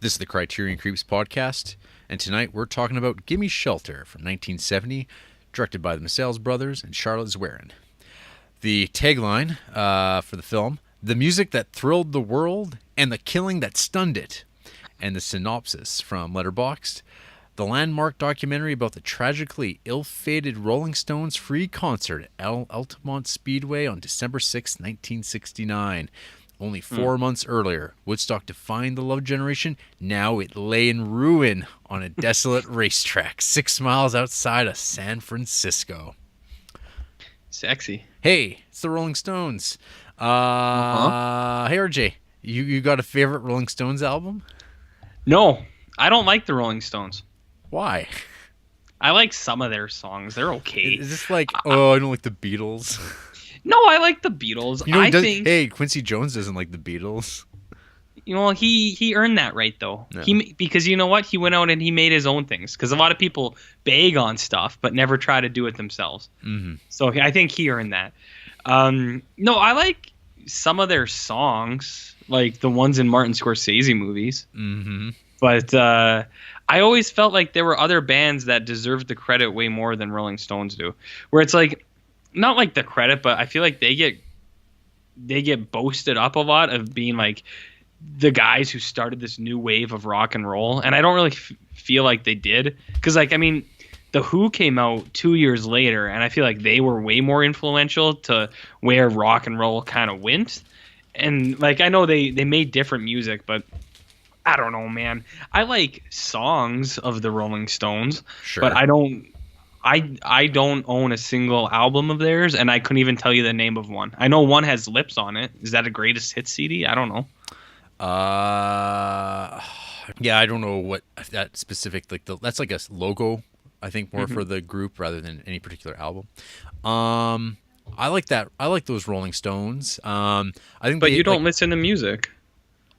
This is the Criterion Creeps podcast, and tonight we're talking about Gimme Shelter from 1970, directed by the Maysles brothers and Charlotte Zwerin. The tagline for the film, "The music that thrilled the world and the killing that stunned it." And the synopsis from Letterboxd, the landmark documentary about the tragically ill-fated Rolling Stones free concert at Altamont Speedway on December 6, 1969. Only 4 months earlier, Woodstock defined the Love Generation. Now it lay in ruin on a desolate racetrack 6 miles outside of San Francisco. Sexy. Hey, it's the Rolling Stones. Hey, RJ, you got a favorite Rolling Stones album? No, I don't like the Rolling Stones. Why? I like some of their songs. They're okay. Is this like, I don't like the Beatles? No, I like the Beatles. You know, hey, Quincy Jones doesn't like the Beatles. You know, he earned that right though. Yeah. Because you know what? He went out and he made his own things. Because a lot of people beg on stuff but never try to do it themselves. Mm-hmm. So I think he earned that. No, I like some of their songs, like the ones in Martin Scorsese movies. Mm-hmm. But I always felt like there were other bands that deserved the credit way more than Rolling Stones do. Where it's like, not like the credit, but I feel like they get boasted up a lot of being like the guys who started this new wave of rock and roll, and I don't really feel like they did, because like, I mean, the Who came out 2 years later, and I feel like they were way more influential to where rock and roll kind of went. And like, I know they made different music, but I don't know, man. I like songs of the Rolling Stones, sure, but I don't own a single album of theirs, and I couldn't even tell you the name of one. I know one has Lips on it. Is that a greatest hits CD? I don't know. Yeah, I don't know what that specific, like, that's like a logo, I think, more for the group rather than any particular album. I like that. I like those Rolling Stones. I think, but you don't listen to music.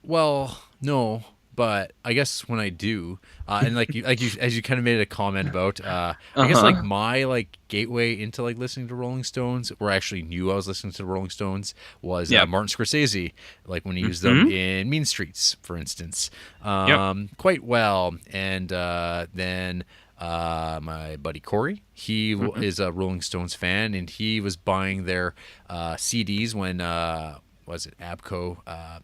Well, no. But I guess when I do, and as you kind of made a comment about, I guess like my like gateway into like listening to Rolling Stones, where I actually knew I was listening to Rolling Stones, was Martin Scorsese, like when he used them in Mean Streets, for instance, quite well. And then my buddy Corey, he is a Rolling Stones fan, and he was buying their CDs when was it Abco,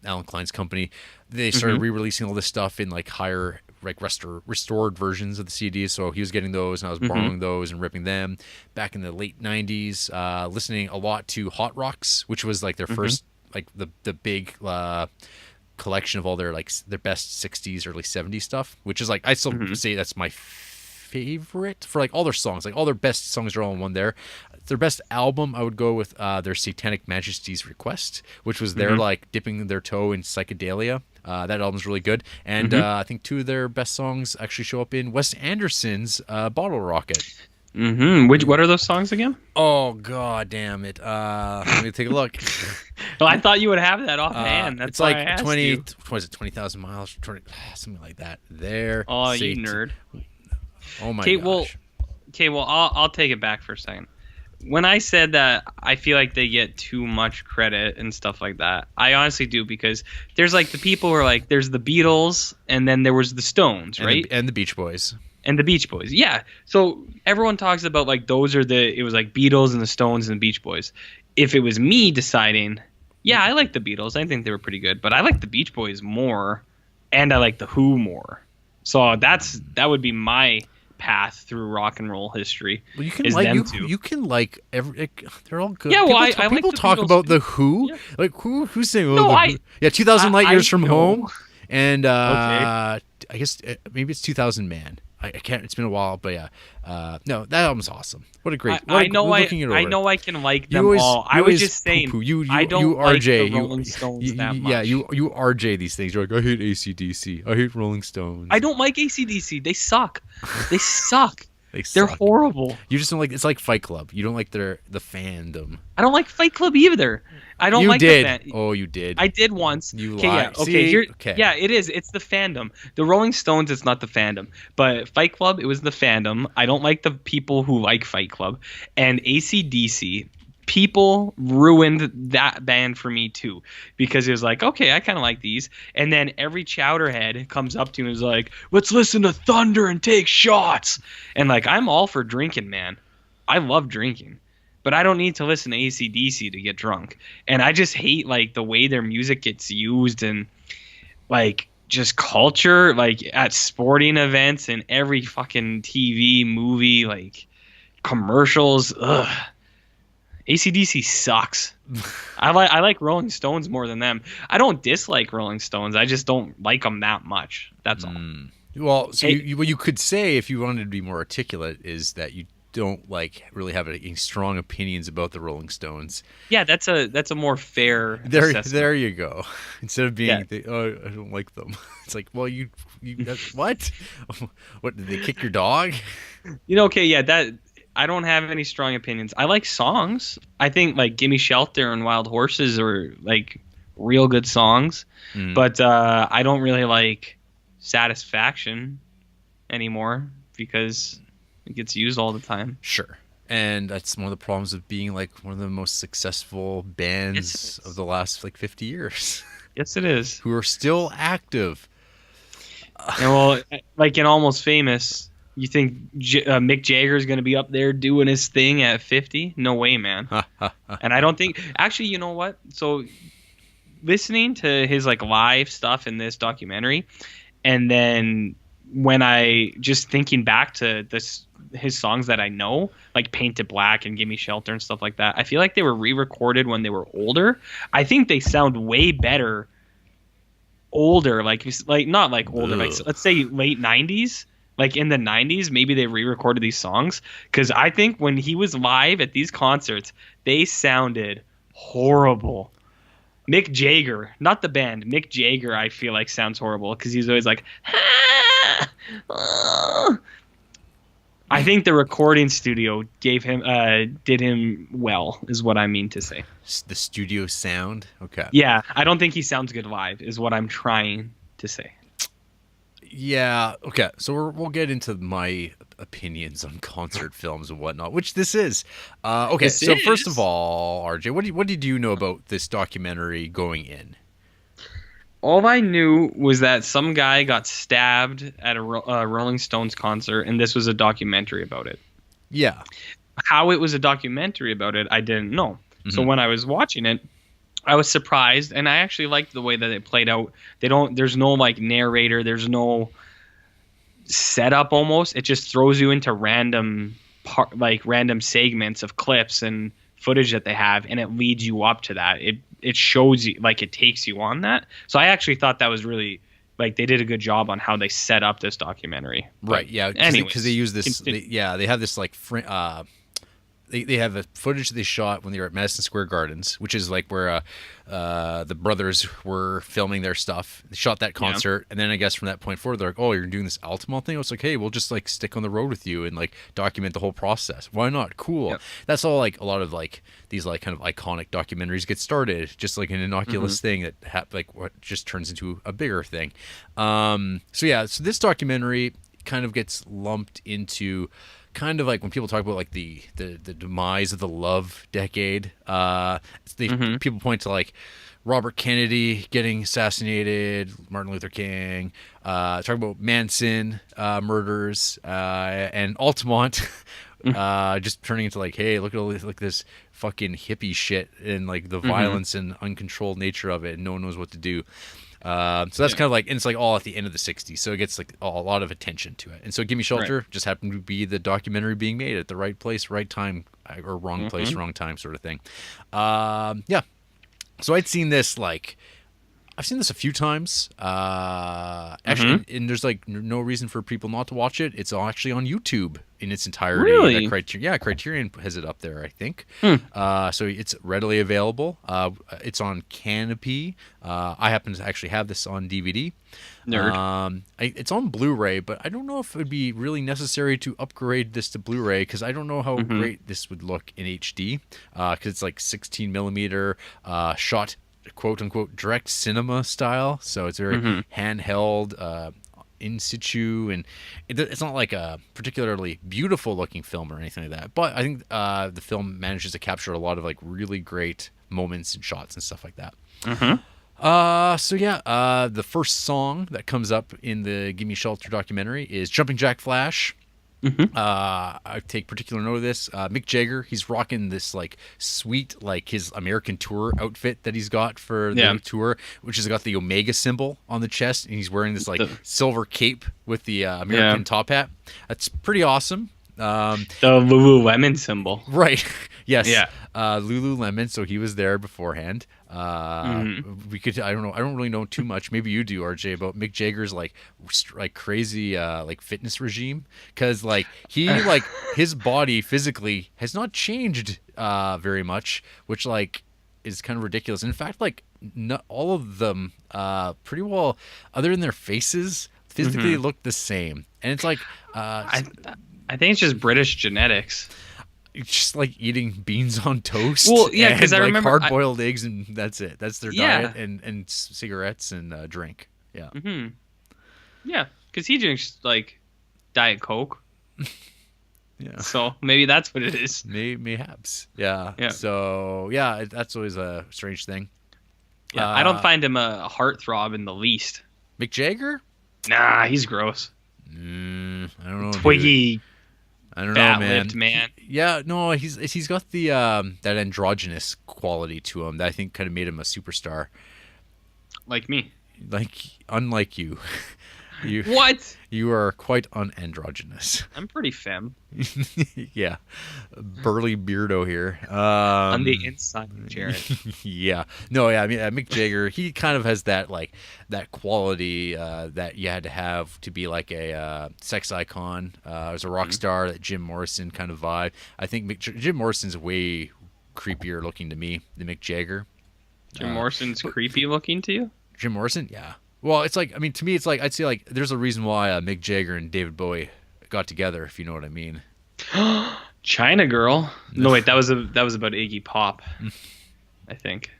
Alan Klein's company. They started re-releasing all this stuff in like higher, like restored versions of the CDs. So he was getting those, and I was borrowing those and ripping them. Back in the late '90s, listening a lot to Hot Rocks, which was like their first, like the big collection of all their like their best '60s, early '70s stuff. Which is like, I still say that's my favorite for like all their songs. Like all their best songs are all in one there. Their best album, I would go with their Satanic Majesty's Request, which was their like dipping their toe in psychedelia. That album's really good. And I think two of their best songs actually show up in Wes Anderson's Bottle Rocket. What are those songs again? Oh, god damn it. Let me take a look. Well, I thought you would have that offhand. That's it's why like I asked 20, you. what is it, 20,000 miles? 20, something like that. There. Oh, you nerd. Oh my gosh. Well, I'll take it back for a second. When I said that I feel like they get too much credit and stuff like that, I honestly do, because there's like the people who are like, there's the Beatles, and then there was the Stones, right? And the Beach Boys. And the Beach Boys, yeah. So everyone talks about like it was like Beatles and the Stones and the Beach Boys. If it was me deciding, yeah, I like the Beatles, I think they were pretty good, but I like the Beach Boys more, and I like the Who more. So that would be my path through rock and roll history. Well, you can like every. They're all good. Yeah, well, people like talk Beatles about the Who. Yeah. Like who's saying? No, Who? Yeah, 2,000 Light Years from Home, and okay. I guess maybe it's 2,000 Man. I can't. It's been a while, but yeah. No, that album's awesome. What a great. I know I can like them all. I was just saying. I don't like the Rolling Stones that much. Yeah, you RJ these things. You're like, I hate AC/DC. I hate Rolling Stones. I don't like AC/DC. They suck. They suck. They suck. They're horrible. You just don't like. It's like Fight Club. You don't like the fandom. I don't like Fight Club either. I don't like the fandom. Oh, you did. I did once. You lied. Yeah, it is. It's the fandom. The Rolling Stones, it's not the fandom. But Fight Club, it was the fandom. I don't like the people who like Fight Club. And AC/DC, people ruined that band for me too, because it was like, okay, I kind of like these, and then every chowderhead comes up to you and is like, let's listen to Thunder and take shots, and like, I'm all for drinking, man. I love drinking, but I don't need to listen to AC/DC to get drunk. And I just hate like the way their music gets used, and like just culture, like at sporting events and every fucking TV movie, like commercials. Ugh. AC/DC sucks. I like Rolling Stones more than them. I don't dislike Rolling Stones. I just don't like them that much. That's all. Well, so what you could say, if you wanted to be more articulate, is that you don't like really have any strong opinions about the Rolling Stones. Yeah, that's a more fair assessment. There you go. Instead of being, oh, I don't like them. It's like, well, you what? What, did they kick your dog? Okay, yeah, that. I don't have any strong opinions. I like songs. I think like Gimme Shelter and Wild Horses are like real good songs. But I don't really like Satisfaction anymore because it gets used all the time. Sure. And that's one of the problems of being like one of the most successful bands of the last like 50 years. Yes, it is. Who are still active. And well, like in Almost Famous, you think Mick Jagger is going to be up there doing his thing at 50? No way, man. And I don't think... Actually, you know what? So listening to his like live stuff in this documentary, and then when I just thinking back to his songs that I know, like Painted Black and Gimme Shelter and stuff like that, I feel like they were re-recorded when they were older. I think they sound way better older, like not like older, like let's say late 90s. Like in the 90s, maybe they re-recorded these songs, because I think when he was live at these concerts, they sounded horrible. Mick Jagger, not the band, Mick Jagger, I feel like sounds horrible because he's always like, ah, ah. I think the recording studio did him well, is what I mean to say. The studio sound? Okay. Yeah, I don't think he sounds good live, is what I'm trying to say. Yeah. Okay. So we'll get into my opinions on concert films and whatnot, which this is. Okay. So first of all, RJ, what did you know about this documentary going in? All I knew was that some guy got stabbed at a Rolling Stones concert, and this was a documentary about it. Yeah. How it was a documentary about it, I didn't know. So when I was watching it, I was surprised, and I actually liked the way that it played out. There's no like narrator, there's no setup almost. It just throws you into random segments of clips and footage that they have, and it leads you up to that. It shows you, like, it takes you on that. So I actually thought that was really, like, they did a good job on how they set up this documentary. Right, yeah. Because they use this, they have this, like, they have a footage they shot when they were at Madison Square Gardens, which is like where the brothers were filming their stuff. They shot that concert, and then I guess from that point forward, they're like, "Oh, you're doing this Altamont thing." I was like, "Hey, we'll just like stick on the road with you and like document the whole process. Why not? Cool." Yep. That's all. Like a lot of like these like kind of iconic documentaries get started, just like an innocuous thing that like what just turns into a bigger thing. So this documentary kind of gets lumped into kind of like when people talk about like the demise of the love decade, people point to like Robert Kennedy getting assassinated, Martin Luther King, talk about Manson murders, and Altamont just turning into like, hey, look at all this, like this fucking hippie shit and like the violence and uncontrolled nature of it, and no one knows what to do. So that's kind of like, and it's like all at the end of the 60s, so it gets like a lot of attention to it. And so Gimme Shelter just happened to be the documentary being made at the right place, right time, or wrong place, wrong time sort of thing. So I'd seen this, like, I've seen this a few times. Actually, and there's like no reason for people not to watch it. It's actually on YouTube in its entirety. Really? Criterion has it up there, I think. So it's readily available. It's on Canopy. I happen to actually have this on DVD. Nerd. It's on Blu-ray, but I don't know if it would be really necessary to upgrade this to Blu-ray, because I don't know how great this would look in HD, because it's like 16 millimeter shot, quote unquote, direct cinema style. So it's very handheld. in situ, and it's not like a particularly beautiful looking film or anything like that. But I think the film manages to capture a lot of like really great moments and shots and stuff like that. The first song that comes up in the Gimme Shelter documentary is Jumping Jack Flash. I take particular note of this. Mick Jagger, he's rocking this like sweet, like his American tour outfit that he's got for the tour, which has got the Omega symbol on the chest, and he's wearing this like silver cape with the American top hat. That's pretty awesome. The Lululemon symbol, right? Yes. Yeah. Lululemon. So he was there beforehand. We could. I don't know. I don't really know too much. Maybe you do, RJ, about Mick Jagger's like crazy like fitness regime, because like he like his body physically has not changed very much, which like is kind of ridiculous. In fact, like not all of them pretty well, other than their faces, physically look the same, and it's like I think it's just British genetics. It's just like eating beans on toast. Well, yeah, because I remember hard-boiled eggs, and that's it. That's their diet, and cigarettes and drink. Yeah. Yeah, because he drinks like Diet Coke. Yeah. So maybe that's what it is. Mayhaps. Yeah. So yeah, that's always a strange thing. Yeah, I don't find him a heartthrob in the least. Mick Jagger? Nah, he's gross. I don't know. Twiggy. I don't know, man. Yeah, no, he's got the that androgynous quality to him that I think kind of made him a superstar. Like me. Unlike you. What? You are quite unandrogynous. I'm pretty femme. Yeah. Burly beardo here. On the inside, Jarrett. Yeah. No, yeah, I mean, Mick Jagger, he kind of has that, like, that quality that you had to have to be, like, a sex icon. As a rock star, that Jim Morrison kind of vibe. I think Jim Morrison's way creepier looking to me than Mick Jagger. Jim Morrison's creepy looking to you? Jim Morrison? Yeah. Well, it's like, I mean, to me, it's like, I'd say, like, there's a reason why Mick Jagger and David Bowie got together, if you know what I mean. China Girl. No, wait, that was about Iggy Pop, I think.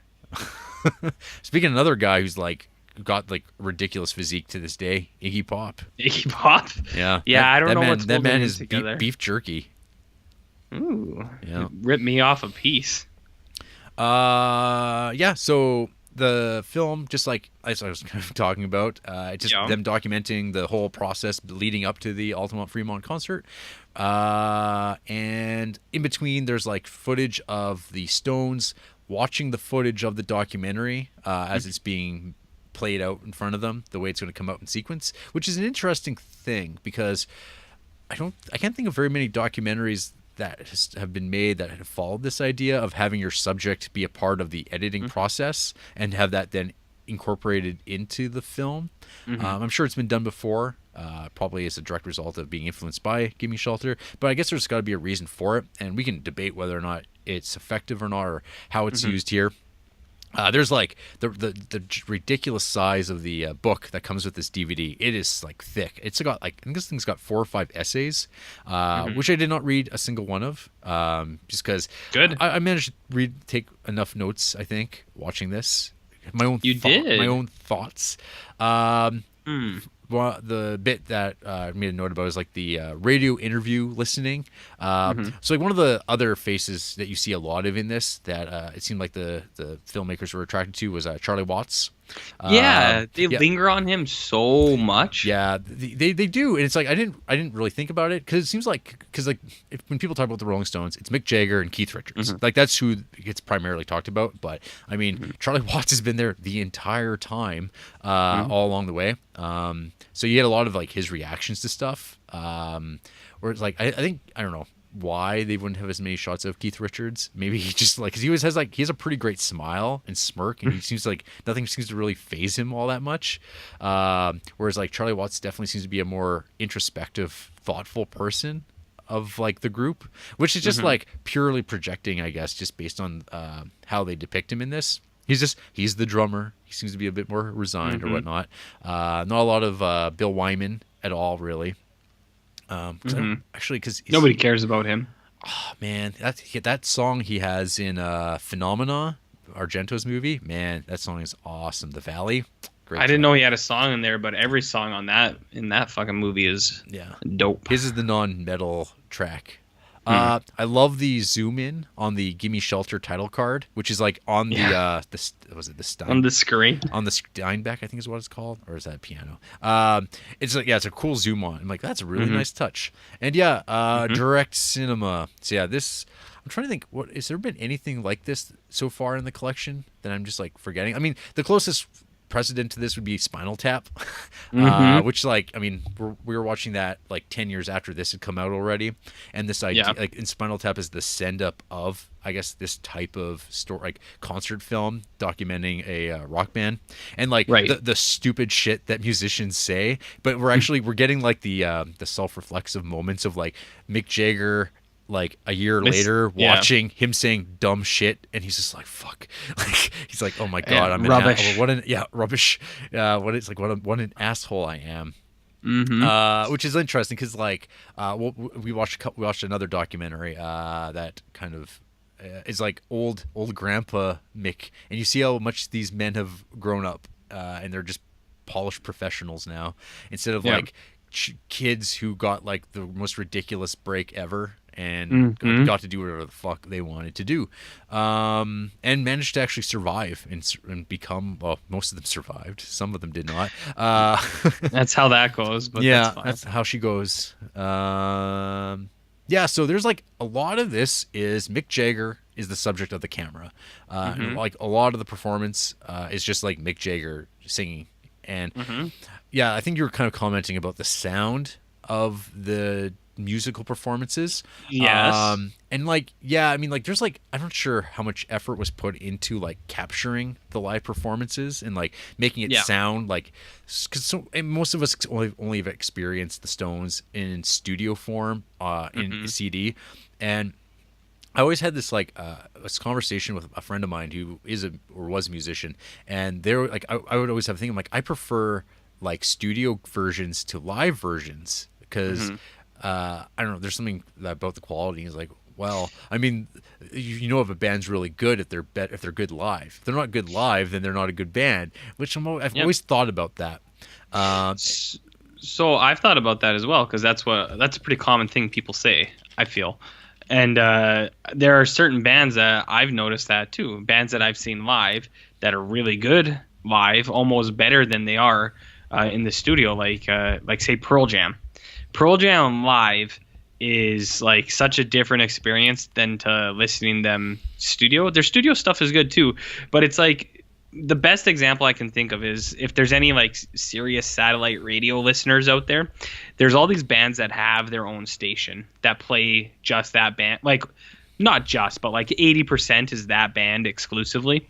Speaking of another guy who's, like, got, like, ridiculous physique to this day, Iggy Pop. Iggy Pop? Yeah. Yeah, I don't know what's that man is together. Beef jerky. Ooh. Yeah. Rip me off a piece. Yeah, so the film, just like I was kind of talking about, just them documenting the whole process leading up to the Altamont Fremont concert. And in between, there's like footage of the Stones watching the footage of the documentary as it's being played out in front of them, the way it's going to come out in sequence, which is an interesting thing because I can't think of very many documentaries that have been made that have followed this idea of having your subject be a part of the editing process and have that then incorporated into the film. I'm sure it's been done before, probably as a direct result of being influenced by Gimme Shelter, but I guess there's got to be a reason for it, and we can debate whether or not it's effective or not, or how it's used here. There's like the ridiculous size of the book that comes with this DVD. It is like thick. It's got like, I think this thing's got 4 or 5 essays, which I did not read a single one of, just because I managed to take enough notes. I think watching this, my own thoughts. Well, the bit that I made a note about is like the radio interview listening. So like one of the other faces that you see a lot of in this that it seemed like the filmmakers were attracted to was Charlie Watts. They linger on him so much. Yeah, they do, and it's like I didn't really think about it because it seems like when people talk about the Rolling Stones, it's Mick Jagger and Keith Richards. Like that's who gets primarily talked about. But I mean, Charlie Watts has been there the entire time, all along the way. So you get a lot of like his reactions to stuff. Where it's like I think I don't know why they wouldn't have as many shots of Keith Richards. Maybe he just like, because he always has like, he has a pretty great smile and smirk, and he seems like nothing seems to really faze him all that much. Whereas like Charlie Watts definitely seems to be a more introspective, thoughtful person of like the group, which is just like purely projecting, I guess, just based on how they depict him in this. He's the drummer. He seems to be a bit more resigned or whatnot. Not a lot of Bill Wyman at all, really. Because nobody cares about him. Oh man, that song he has in Phenomena, Argento's movie. Man, that song is awesome. The Valley, I didn't know he had a song in there, but every song on that in that fucking movie is dope. His is the non-metal track. I love the zoom in on the "Gimme Shelter" title card, which is like on the Stein on the screen on the Steinbeck, I think is what it's called, or is that piano? It's like it's a cool zoom on. I'm like, that's a really nice touch. And direct cinema. So this. I'm trying to think. What has there been anything like this so far in the collection that I'm just like forgetting? I mean, the closest precedent to this would be Spinal Tap, which like I mean we were watching that like 10 years after this had come out already, and this idea like in Spinal Tap is the send up of I guess this type of story like concert film documenting a rock band and like the stupid shit that musicians say, but we're getting like the self-reflexive moments of like Mick Jagger like a year later watching him saying dumb shit and he's just like fuck, like he's like, oh my god, I'm rubbish. Rubbish. What an asshole I am. Which is interesting because like we watched another documentary that kind of is like old grandpa Mick, and you see how much these men have grown up and they're just polished professionals now instead of like kids who got like the most ridiculous break ever and got to do whatever the fuck they wanted to do, and managed to actually survive and become, well, most of them survived. Some of them did not. That's how that goes. But that's how she goes. So there's like a lot of this is Mick Jagger is the subject of the camera. And like a lot of the performance is just like Mick Jagger singing. And I think you were kind of commenting about the sound of the musical performances. And like I mean like there's like I'm not sure how much effort was put into like capturing the live performances and like making it sound like, because most of us only have experienced the Stones in studio form in CD. And I always had this like this conversation with a friend of mine who was a musician, and they were like I would always have a thing. I'm like, I prefer like studio versions to live versions because I don't know, there's something about the quality. Is like, well, I mean, you know if a band's really good if they're good live. If they're not good live, then they're not a good band. Which I've always thought about that. So I've thought about that as well, because that's a pretty common thing people say, I feel. And there are certain bands that I've noticed that too. Bands that I've seen live that are really good live, almost better than they are in the studio. Like say Pearl Jam. Pearl Jam live is like such a different experience than to listening them studio. Their studio stuff is good too, but it's like the best example I can think of is if there's any like serious satellite radio listeners out there, there's all these bands that have their own station that play just that band. Like not just, but like 80% is that band exclusively.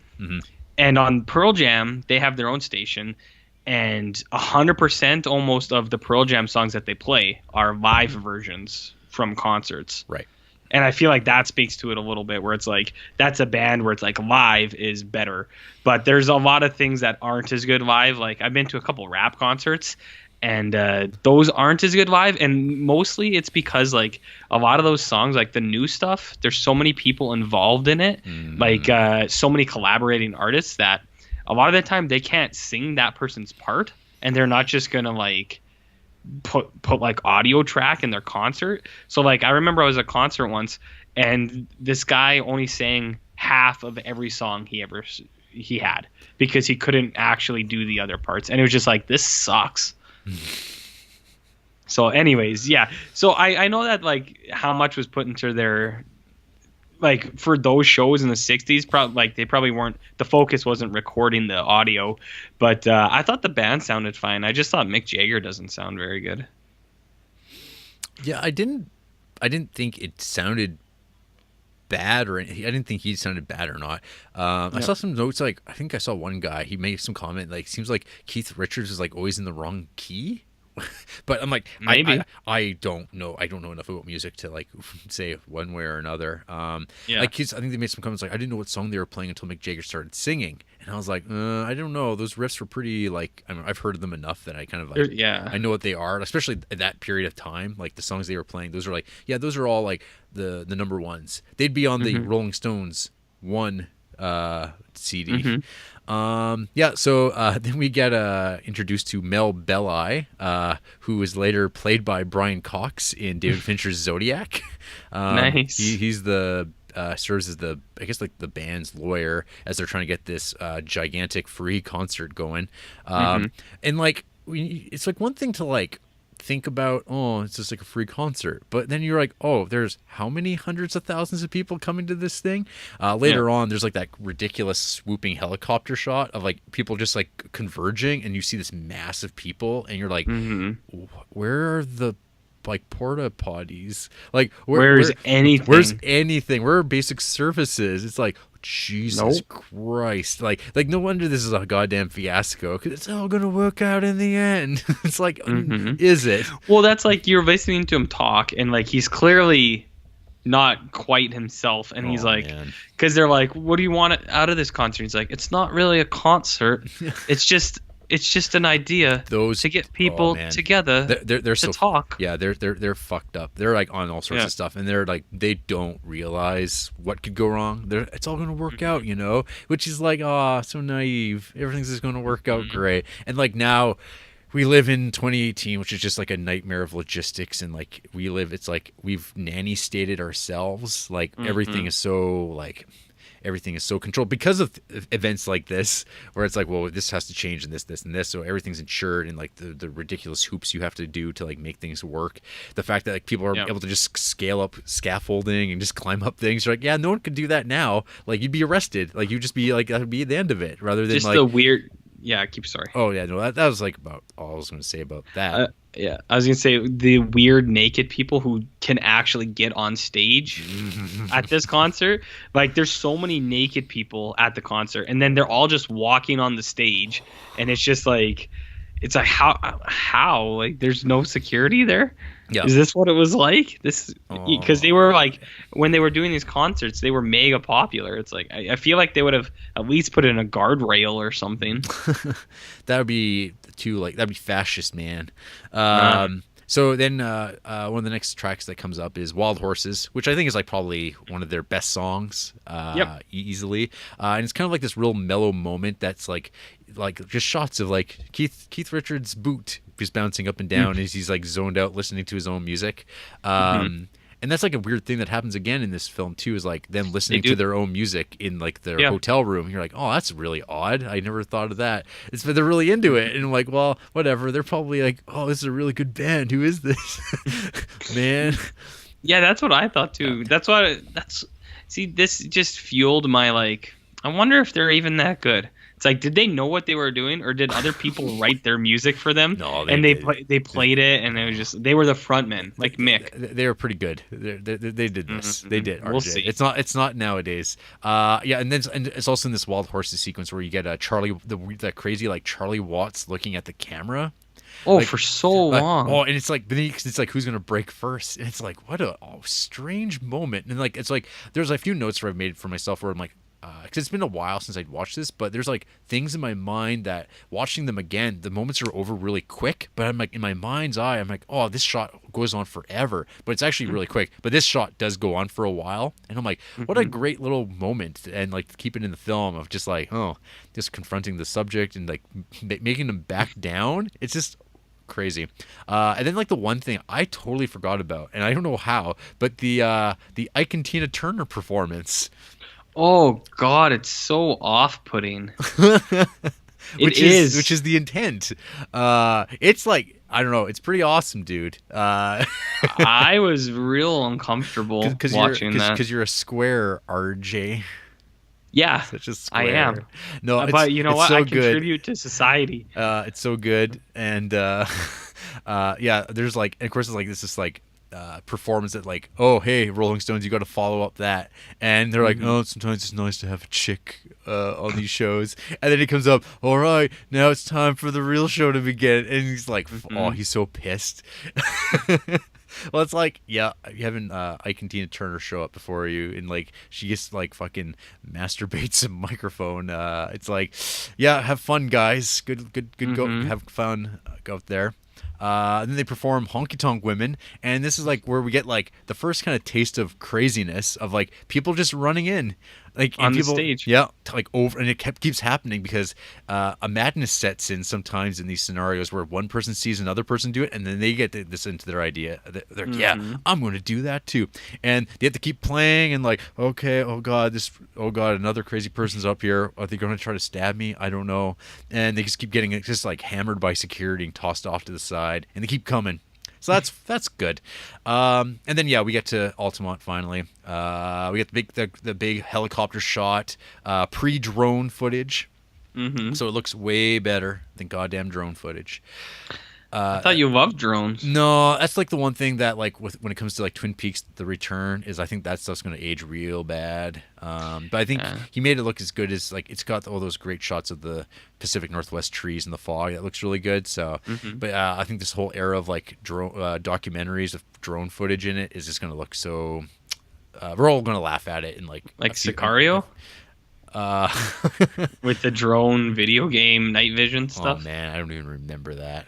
And on Pearl Jam, they have their own station. And 100% almost of the Pearl Jam songs that they play are live versions from concerts. Right. And I feel like that speaks to it a little bit, where it's like that's a band where it's like live is better. But there's a lot of things that aren't as good live. Like I've been to a couple rap concerts, and those aren't as good live. And mostly it's because like a lot of those songs, like the new stuff, there's so many people involved in it, like so many collaborating artists that a lot of the time they can't sing that person's part, and they're not just gonna like put like audio track in their concert. So like I remember I was at a concert once, and this guy only sang half of every song he had because he couldn't actually do the other parts, and it was just like, this sucks. So anyways, so I know that like how much was put into their, like for those shows in the 60s, like they probably weren't, the focus wasn't recording the audio, but I thought the band sounded fine. I just thought Mick Jagger doesn't sound very good. I didn't think it sounded bad, or I didn't think he sounded bad or not. I saw some notes, like I think I saw one guy, he made some comment like, seems like Keith Richards is like always in the wrong key. But I'm like, maybe I don't know. I don't know enough about music to like say one way or another. Like I think they made some comments like, I didn't know what song they were playing until Mick Jagger started singing, and I was like, I don't know. Those riffs were pretty like, I mean, I've heard of them enough that I kind of like, I know what they are. Especially at that period of time, like the songs they were playing, those are like, those are all like the number ones. They'd be on the Rolling Stones one CD. Yeah, so then we get introduced to Mel Belli, who was later played by Brian Cox in David Fincher's Zodiac. Nice. He's the serves as the, I guess, like the band's lawyer as they're trying to get this gigantic free concert going. And like it's like one thing to like think about, oh, it's just like a free concert, but then you're like, oh, there's how many hundreds of thousands of people coming to this thing. Later on, there's like that ridiculous swooping helicopter shot of like people just like converging, and you see this mass of people, and you're like, where are the like porta potties? Like where's anything? Where's anything? Where are basic services? It's like, Jesus Christ. Like no wonder this is a goddamn fiasco, because it's all gonna work out in the end. It's like, is it? Well, that's like you're listening to him talk, and like he's clearly not quite himself, and he's like, because they're like, what do you want out of this concert? He's like, it's not really a concert. It's just an idea to get people together. They're so talk. Yeah, they're fucked up. They're like on all sorts of stuff, and they're like, they don't realize what could go wrong. It's all gonna work out, you know, which is like, so naive. Everything's just gonna work out great. And like now, we live in 2018, which is just like a nightmare of logistics, and like it's like we've nanny stated ourselves. Like everything is so controlled because of events like this, where it's like, well, this has to change and this and this, so everything's insured, and like the ridiculous hoops you have to do to like make things work. The fact that like people are able to just scale up scaffolding and just climb up things, you're like, yeah, no one could do that now. Like you'd be arrested. Like you'd just be like, that would be the end of it, rather than just like the weird. Yeah, sorry. Oh yeah, no, that was like about all I was going to say about that. Yeah, I was gonna say the weird naked people who can actually get on stage at this concert. Like, there's so many naked people at the concert, and then they're all just walking on the stage, and it's just like, it's like how like there's no security there. Yeah. Is this what it was like? Because they were like, when they were doing these concerts, they were mega popular. It's like, I feel like they would have at least put in a guardrail or something. That would be that'd be fascist, man. So then one of the next tracks that comes up is Wild Horses, which I think is like probably one of their best songs, easily. And it's kind of like this real mellow moment that's like just shots of like Keith Richards' boot just bouncing up and down as he's like zoned out listening to his own music. And that's like a weird thing that happens again in this film too, is like them listening to their own music in like their hotel room. You're like, oh, that's really odd. I never thought of that. But they're really into it, and I'm like, well, whatever. They're probably like, oh, this is a really good band. Who is this, man? Yeah, that's what I thought too. See, this just fueled my like, I wonder if they're even that good. It's like, did they know what they were doing, or did other people write their music for them? No, they played it, and it was just, they were the frontmen, like Mick. They were pretty good. They did this. They did. RJ. We'll see. It's not nowadays. And it's also in this Wild Horses sequence where you get Charlie, that crazy like Charlie Watts looking at the camera. Oh, like, for so long. And it's like who's gonna break first? And it's like, what a strange moment. And like, it's like there's a few notes where I've made for myself where I'm like, because it's been a while since I'd watched this, but there's like things in my mind that watching them again, the moments are over really quick, but I'm like, in my mind's eye, I'm like, oh, this shot goes on forever, but it's actually really quick. But this shot does go on for a while, and I'm like, what a great little moment, and like keep it in the film of just like, just confronting the subject and like making them back down. It's just crazy. And then like the one thing I totally forgot about, and I don't know how, but the Ike and Tina Turner performance. Oh God, it's so off-putting. Which is the intent. It's like, I don't know, it's pretty awesome, dude. I was real uncomfortable watching that because you're a square, RJ. Yeah, such a square. I am. No, but you know what? So I contribute to society. It's so good, and there's like, of course, it's like this is like. Performance that like, oh hey, Rolling Stones, you got to follow up that, and they're like, oh, sometimes it's nice to have a chick on these shows, and then it comes up, all right, now it's time for the real show to begin, and he's like, oh, he's so pissed. Well, it's like, yeah, you having Ike and Tina Turner show up before you, and like she just like fucking masturbates a microphone. It's like, yeah, have fun, guys. Good, go have fun out there. Then they perform Honky Tonk Women, and this is like where we get like the first kind of taste of craziness of like people just running in. like on people, the stage. Yeah, like over, and it keeps happening because a madness sets in sometimes in these scenarios where one person sees another person do it, and then they get this into their idea. They're like, yeah, I'm going to do that too, and they have to keep playing and like, okay, oh god, another crazy person's up here. Are they going to try to stab me? I don't know, and they just keep getting just like hammered by security and tossed off to the side, and they keep coming. So that's good. And then we get to Altamont finally. We get the big helicopter shot, pre-drone footage. So it looks way better than goddamn drone footage. I thought you loved drones. No, that's like the one thing that like when it comes to like Twin Peaks: The Return is I think that stuff's gonna age real bad. But I think he made it look as good as like it's got all those great shots of the Pacific Northwest trees and the fog. That looks really good. So, but I think this whole era of like drone documentaries of drone footage in it is just gonna look so. We're all gonna laugh at it and like Sicario. With the drone video game night vision stuff. Oh man, I don't even remember that.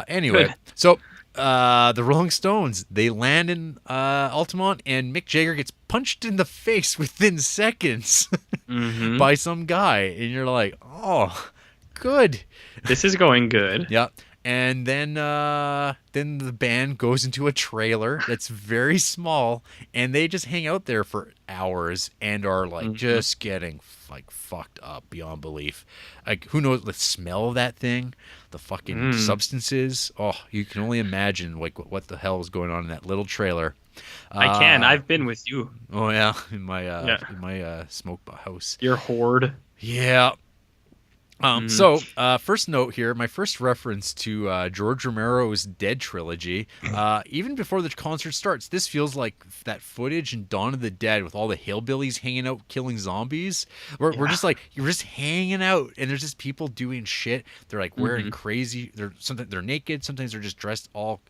Anyway, so the Rolling Stones, they land in Altamont, and Mick Jagger gets punched in the face within seconds by some guy, and you're like, oh, good. This is going good. Yeah. And then the band goes into a trailer that's very small, and they just hang out there for hours and are like just getting like fucked up beyond belief. Like who knows the smell of that thing, the fucking substances. Oh, you can only imagine like what the hell is going on in that little trailer. I can. I've been with you. Oh yeah, in my smoke house. Your horde. Yeah. So, first note here, my first reference to George Romero's Dead trilogy. Even before the concert starts, this feels like that footage in Dawn of the Dead with all the hillbillies hanging out killing zombies. We're just like, you're just hanging out, and there's just people doing shit. They're like wearing crazy. Sometimes they're naked. Sometimes they're just dressed all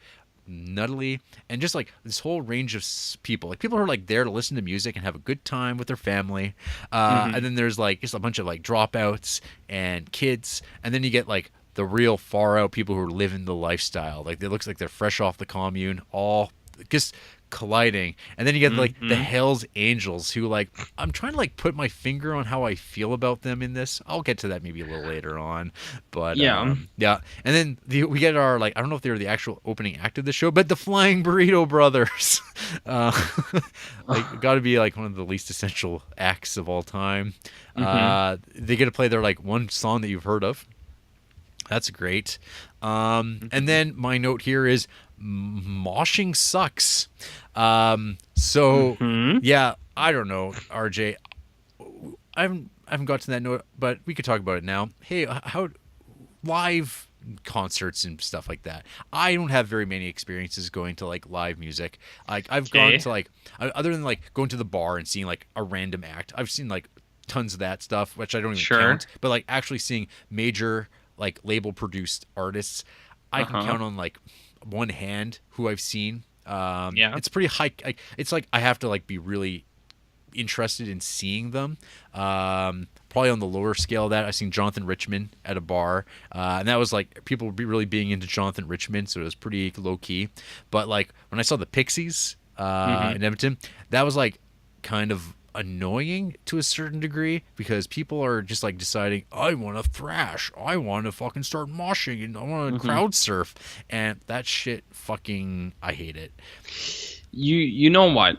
nuttily, and just like this whole range of people, like people who are like there to listen to music and have a good time with their family, and then there's like just a bunch of like dropouts and kids, and then you get like the real far out people who are living the lifestyle, like it looks like they're fresh off the commune, all just colliding. And then you get like the Hells Angels, who like I'm trying to like put my finger on how I feel about them in this. I'll get to that maybe a little later on, but yeah. And then we get our like I don't know if they were the actual opening act of the show, but the Flying Burrito Brothers, like got to be like one of the least essential acts of all time. They get to play their like one song that you've heard of. That's great. And then my note here is moshing sucks. So yeah, I don't know, RJ. I haven't got to that note, but we could talk about it now. Hey, how live concerts and stuff like that. I don't have very many experiences going to like live music. Like I've gone to like other than like going to the bar and seeing like a random act. I've seen like tons of that stuff, which I don't even count. But like actually seeing major like label produced artists, I can count on like one hand who I've seen. It's pretty high. It's like I have to like be really interested in seeing them. Probably on the lower scale of that, I've seen Jonathan Richman at a bar, and that was like people would be really being into Jonathan Richman, so it was pretty low key. But like when I saw the Pixies in Edmonton, that was like kind of annoying to a certain degree, because people are just like deciding, I want to thrash, I want to fucking start moshing, and I want to crowd surf, and that shit fucking, I hate it. You know what?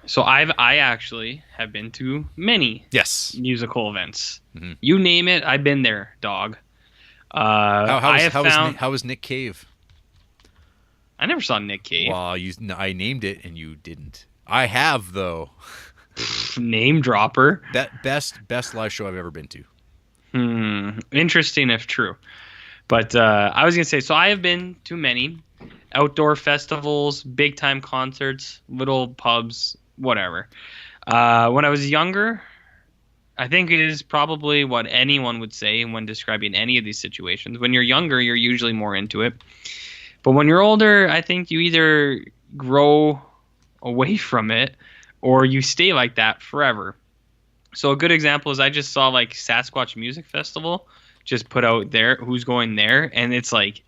So I actually have been to many musical events. You name it, I've been there, dog. How was Nick Cave? I never saw Nick Cave. Well, I named it and you didn't. I have though. Name dropper. That best live show I've ever been to. Interesting if true. But I was gonna say, so I have been to many outdoor festivals, big time concerts, little pubs, whatever. When I was younger, I think it is probably what anyone would say when describing any of these situations. When you're younger, you're usually more into it. But when you're older, I think you either grow away from it or you stay like that forever. So a good example is I just saw like Sasquatch Music Festival just put out there who's going there, and it's like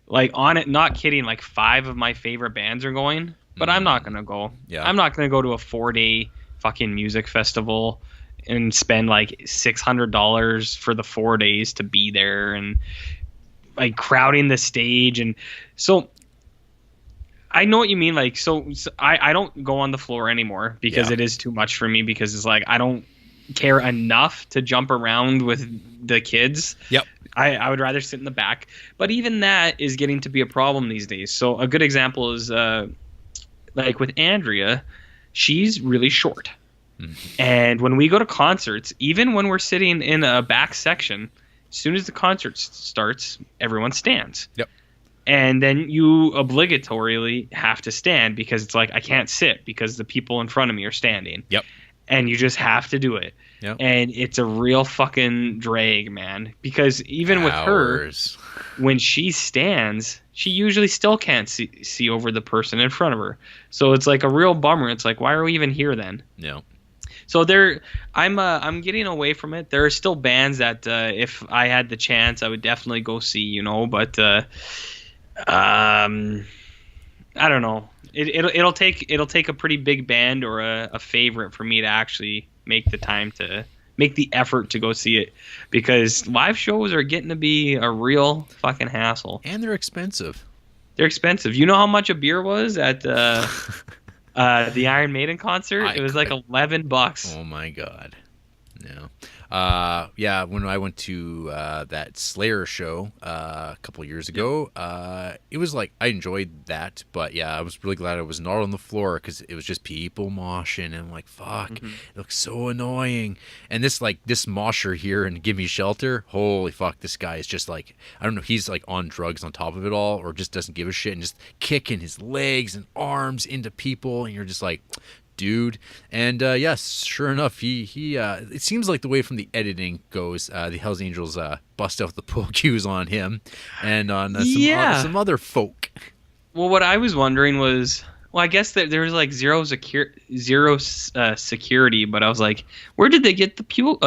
on it, not kidding, like 5 of my favorite bands are going, but I'm not gonna go. I'm not gonna go to a 4-day, fucking music festival and spend like $600 for the 4 days to be there, and like crowding the stage. And so I know what you mean. Like, so I don't go on the floor anymore because it is too much for me, because it's like I don't care enough to jump around with the kids. Yep. I would rather sit in the back. But even that is getting to be a problem these days. So a good example is like with Andrea, she's really short. And when we go to concerts, even when we're sitting in a back section, as soon as the concert starts, everyone stands. Yep. And then you obligatorily have to stand, because it's like I can't sit because the people in front of me are standing. Yep. And you just have to do it. Yep. And it's a real fucking drag, man. Because even with her, when she stands, she usually still can't see over the person in front of her. So it's like a real bummer. It's like, why are we even here then? Yeah. So I'm getting away from it. There are still bands that if I had the chance, I would definitely go see, you know. But I don't know. It'll take a pretty big band or a favorite for me to actually make the effort to go see it, because live shows are getting to be a real fucking hassle. And they're expensive. You know how much a beer was at the Iron Maiden concert? It was like $11. Oh my god. No. Yeah, when I went to that Slayer show a couple years ago, it was like I enjoyed that, but yeah, I was really glad I was not on the floor, because it was just people moshing, and I'm like, fuck, it looks so annoying. And this mosher here in Gimme Shelter, holy fuck, this guy is just like, I don't know, he's like on drugs on top of it all, or just doesn't give a shit, and just kicking his legs and arms into people, and you're just like, dude. And yes, sure enough, he it seems like the way from the editing goes, the Hells Angels bust out the pool cues on him and on some other folk. Well, what I was wondering was, well, I guess that there was like zero security, but I was like, where did they get the pool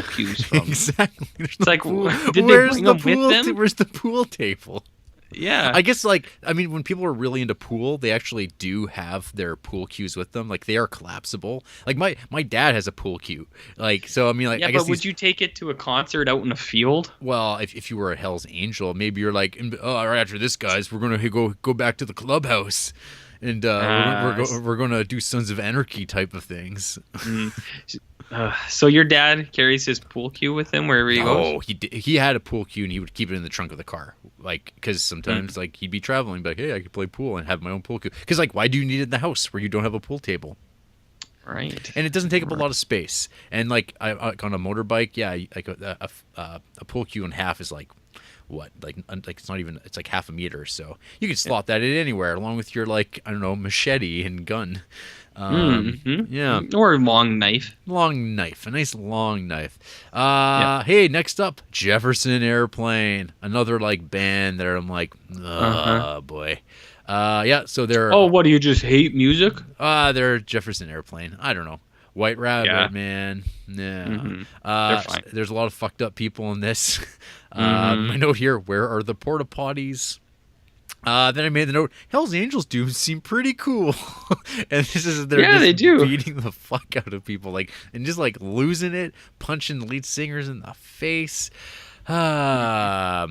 cues from? Exactly. It's like, did they bring them with them? Where's the pool table? Yeah. I guess, when people are really into pool, they actually do have their pool cues with them. Like, they are collapsible. Like, my dad has a pool cue. Like, so, I mean, like, yeah, I guess but would you take it to a concert out in a field? Well, if you were a Hell's Angel, maybe you're like, oh, right after this, guys, we're going to go back to the clubhouse. And we're going to do Sons of Anarchy type of things. So your dad carries his pool cue with him wherever he goes? Oh, he had a pool cue, and he would keep it in the trunk of the car. Like, because sometimes, like, he'd be traveling, but like, hey, I could play pool and have my own pool cue. Because, like, why do you need it in the house where you don't have a pool table? Right. And it doesn't take up a lot of space. And, like, on a motorbike, yeah, like a pool cue and half is like, what, like it's not even, it's like half a meter, so you can slot that in anywhere along with your, like, I don't know, machete and gun. Yeah, or a long knife, a nice long knife. Hey, next up, Jefferson Airplane, another like band that I'm like, boy. Yeah, so they're, oh, what, do you just hate music? They're Jefferson Airplane, I don't know. White Rabbit, man. Yeah. There's a lot of fucked up people in this. My note here, where are the porta potties? Then I made the note, Hell's Angels do seem pretty cool. And this is, they do beating the fuck out of people, like, and just like losing it, punching lead singers in the face. Yeah.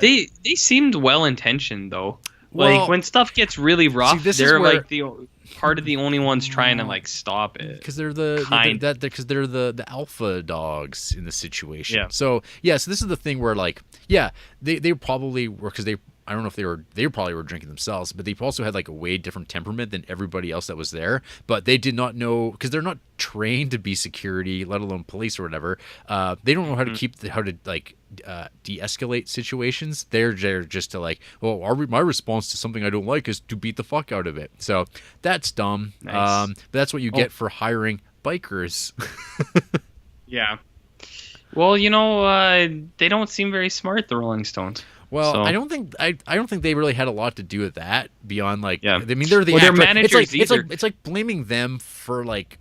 They seemed well intentioned though. Well, like when stuff gets really rough, they're like the part of the only ones trying to like stop it, because they're the alpha dogs in the situation. Yeah. So so this is the thing where, like, yeah, they probably were, because I don't know if they probably were drinking themselves, but they also had like a way different temperament than everybody else that was there. But they did not know, because they're not trained to be security, let alone police or whatever. They don't know how to de-escalate situations. They're there just to like, well, my response to something I don't like is to beat the fuck out of it. So that's dumb. Nice. But that's what you get for hiring bikers. Yeah. Well, you know, they don't seem very smart, the Rolling Stones. Well, so. I don't think they really had a lot to do with that beyond, like, yeah. I mean, they're the their managers it's like blaming them for, like,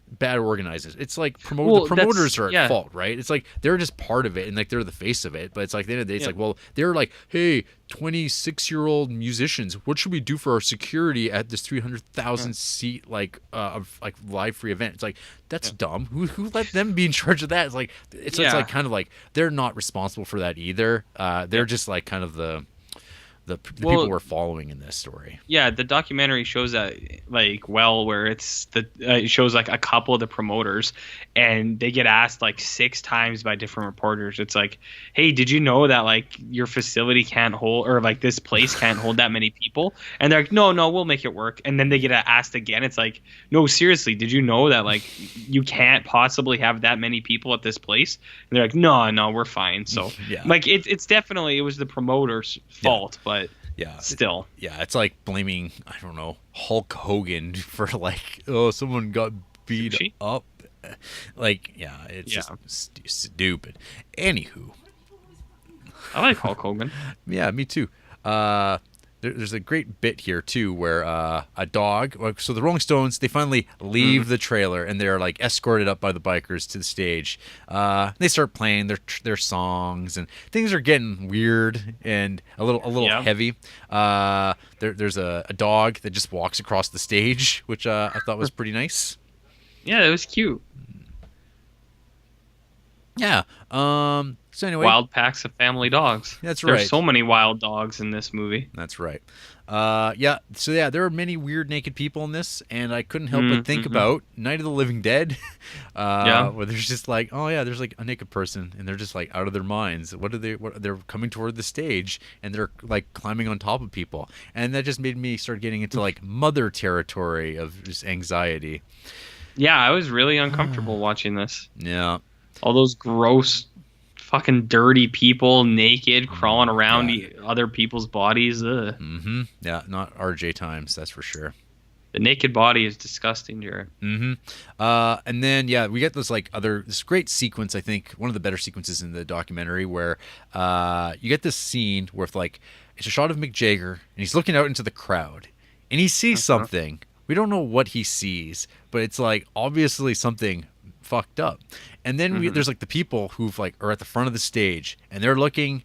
bad organizers. It's like Well, the promoters are at yeah. fault, right? It's like they're just part of it and like they're the face of it. But it's like at the end of the day, it's Yeah. like, well, they're like, hey, 26-year-old musicians, what should we do for our security at this 300,000 seat like live free event? It's like that's dumb. Who let them be in charge of that? It's like it's like kind of like they're not responsible for that either. They're just like kind of the people we're following in this story. Yeah, the documentary shows that like where it's it shows like a couple of the promoters, and they get asked like 6 times by different reporters. It's like, hey, did you know that like your facility can't hold, or like this place can't hold that many people? And they're like, no, we'll make it work. And then they get asked again. It's like, no, seriously, did you know that like you can't possibly have that many people at this place? And they're like, no, we're fine. So like it's definitely, it was the promoter's fault, but. Yeah. Still. Yeah, it's like blaming, I don't know, Hulk Hogan for like, oh, someone got beat up. Like, yeah, it's just stupid. Anywho. I like Hulk Hogan. Yeah, me too. There's a great bit here too where a dog, so the Rolling Stones, they finally leave the trailer and they're like escorted up by the bikers to the stage. They start playing their songs and things are getting weird and a little heavy. There's a dog that just walks across the stage, which I thought was pretty nice. Yeah, it was cute. Yeah. So anyway, wild packs of family dogs. That's right. There's so many wild dogs in this movie. That's right. Yeah. So yeah, there are many weird naked people in this, and I couldn't help but think about Night of the Living Dead, where there's just like, oh yeah, there's like a naked person, and they're just like out of their minds. They're coming toward the stage, and they're like climbing on top of people, and that just made me start getting into like Mother territory of just anxiety. Yeah, I was really uncomfortable watching this. Yeah. All those gross, fucking dirty people naked crawling around other people's bodies. Ugh. Mm-hmm. Yeah, not RJ times, that's for sure. The naked body is disgusting, Jared. Mm-hmm. And then we get this great sequence. I think one of the better sequences in the documentary where you get this scene where it's a shot of Mick Jagger and he's looking out into the crowd and he sees something. We don't know what he sees, but it's like obviously something fucked up. And then there's like the people who've like are at the front of the stage and they're looking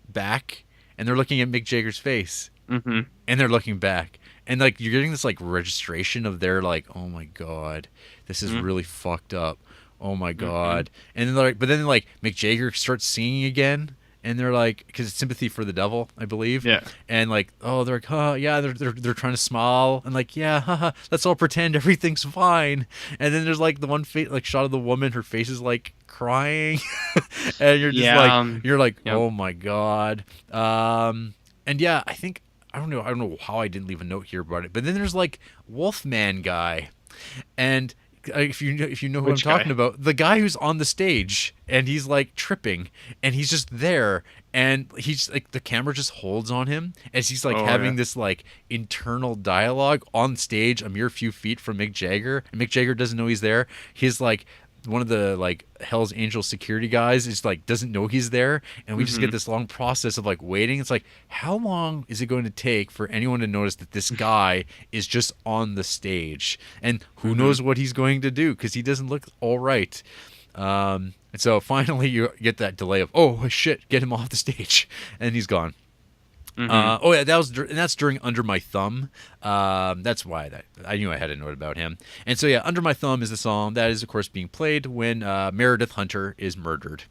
back and they're looking at Mick Jagger's face and they're looking back and like you're getting this like registration of their like, oh my god, this is really fucked up, oh my god. And then but then like Mick Jagger starts singing again. And they're like, because it's Sympathy for the Devil, I believe. Yeah. And like, oh, they're like, oh, yeah, they're trying to smile and like, yeah, haha, let's all pretend everything's fine. and then there's like the one shot of the woman, her face is like crying, and you're just oh my god. And yeah, I don't know how I didn't leave a note here about it, but then there's like Wolfman guy, and. If you know who I'm talking about, the guy who's on the stage and he's like tripping and he's just there and he's like the camera just holds on him as he's like having this like internal dialogue on stage a mere few feet from Mick Jagger, and Mick Jagger doesn't know he's there. He's like one of the like Hell's Angels security guys is like doesn't know he's there, and we just get this long process of like waiting. It's like, how long is it going to take for anyone to notice that this guy is just on the stage, and who knows what he's going to do because he doesn't look all right. And so finally you get that delay of, oh shit, get him off the stage, and he's gone. That's during Under My Thumb. That's why I knew I had a note about him. And so Under My Thumb is the song that is of course being played when Meredith Hunter is murdered,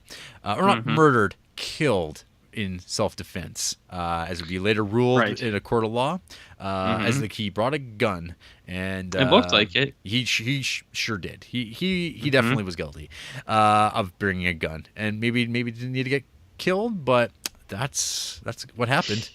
or not murdered, killed in self-defense, as would be later ruled in a court of law, as like he brought a gun, and it looked like it. He sure did. He definitely was guilty of bringing a gun, and maybe didn't need to get killed, but. That's what happened.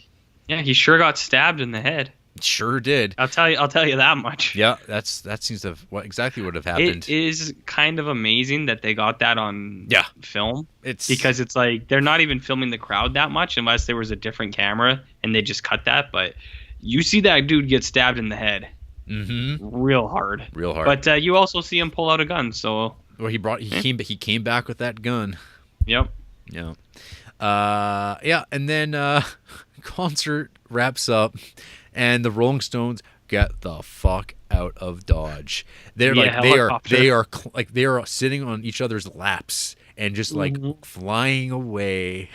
Yeah, he sure got stabbed in the head. Sure did. I'll tell you that much. Yeah, that seems to have exactly what have happened. It is kind of amazing that they got that on film. Because it's like they're not even filming the crowd that much unless there was a different camera and they just cut that. But you see that dude get stabbed in the head, real hard. But you also see him pull out a gun. So he came back with that gun. Yep. Yeah. And then concert wraps up and the Rolling Stones get the fuck out of Dodge. They're Yeah, like helicopter. they are sitting on each other's laps and just like flying away.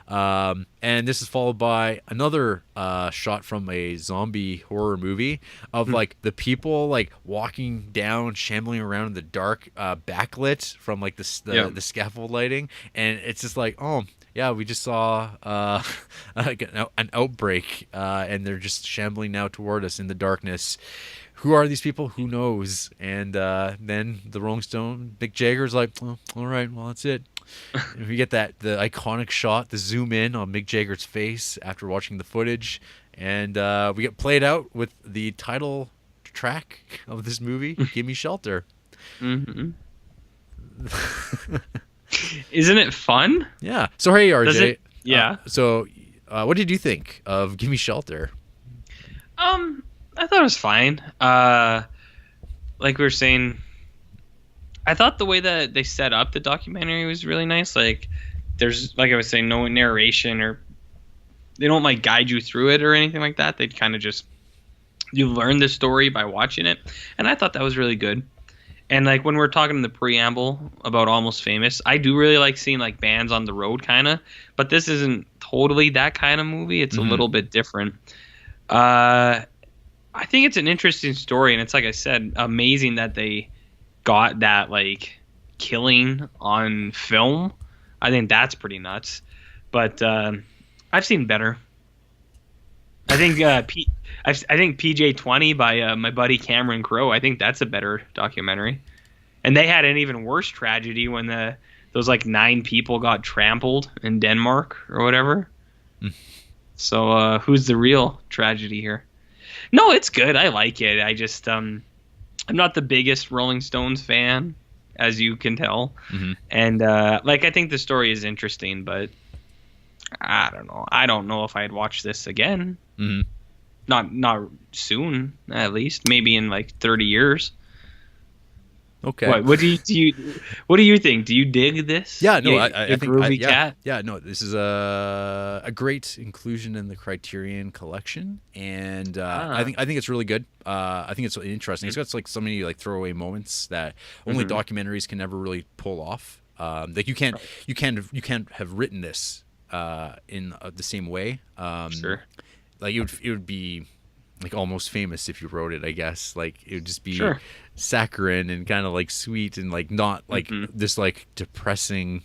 And this is followed by another shot from a zombie horror movie of like the people like walking down, shambling around in the dark, backlit from like the scaffold lighting, and it's just like, oh yeah, we just saw like an outbreak, and they're just shambling now toward us in the darkness. Who are these people? Who knows? And then the Rolling Stone, Mick Jagger's like, oh, all right, well, that's it. And we get the iconic shot, the zoom in on Mick Jagger's face after watching the footage. And we get played out with the title track of this movie, Gimme Shelter. Mm-hmm. Isn't it fun? Yeah. So, hey, RJ. Yeah. So, what did you think of Gimme Shelter? I thought it was fine. Like we were saying, I thought the way that they set up the documentary was really nice. Like, there's, like I was saying, no narration, or they don't like guide you through it or anything like that. They kind of just, you learn the story by watching it, and I thought that was really good. And like when we're talking in the preamble about Almost Famous, I do really like seeing like bands on the road, kind of. But this isn't totally that kind of movie. It's a little bit different. I think it's an interesting story, and it's, like I said, amazing that they got that like killing on film. I think that's pretty nuts. But I've seen better. I think I think PJ-20 by my buddy Cameron Crowe. I think that's a better documentary. And they had an even worse tragedy when those like 9 people got trampled in Denmark or whatever. So who's the real tragedy here? No, it's good. I like it. I just I'm not the biggest Rolling Stones fan, as you can tell. And like I think the story is interesting, but I don't know. I don't know if I'd watch this again. Not soon, at least. Maybe in like 30 years. Okay. What do you think? Do you dig this? Yeah, no, I think no, this is a great inclusion in the Criterion Collection, and I think it's really good. I think it's interesting. It's got like so many like throwaway moments that only documentaries can never really pull off. Like you can't have written this in the same way. Sure. Like it would be like Almost Famous if you wrote it, I guess. Like it would just be saccharine and kind of like sweet and like not like this like depressing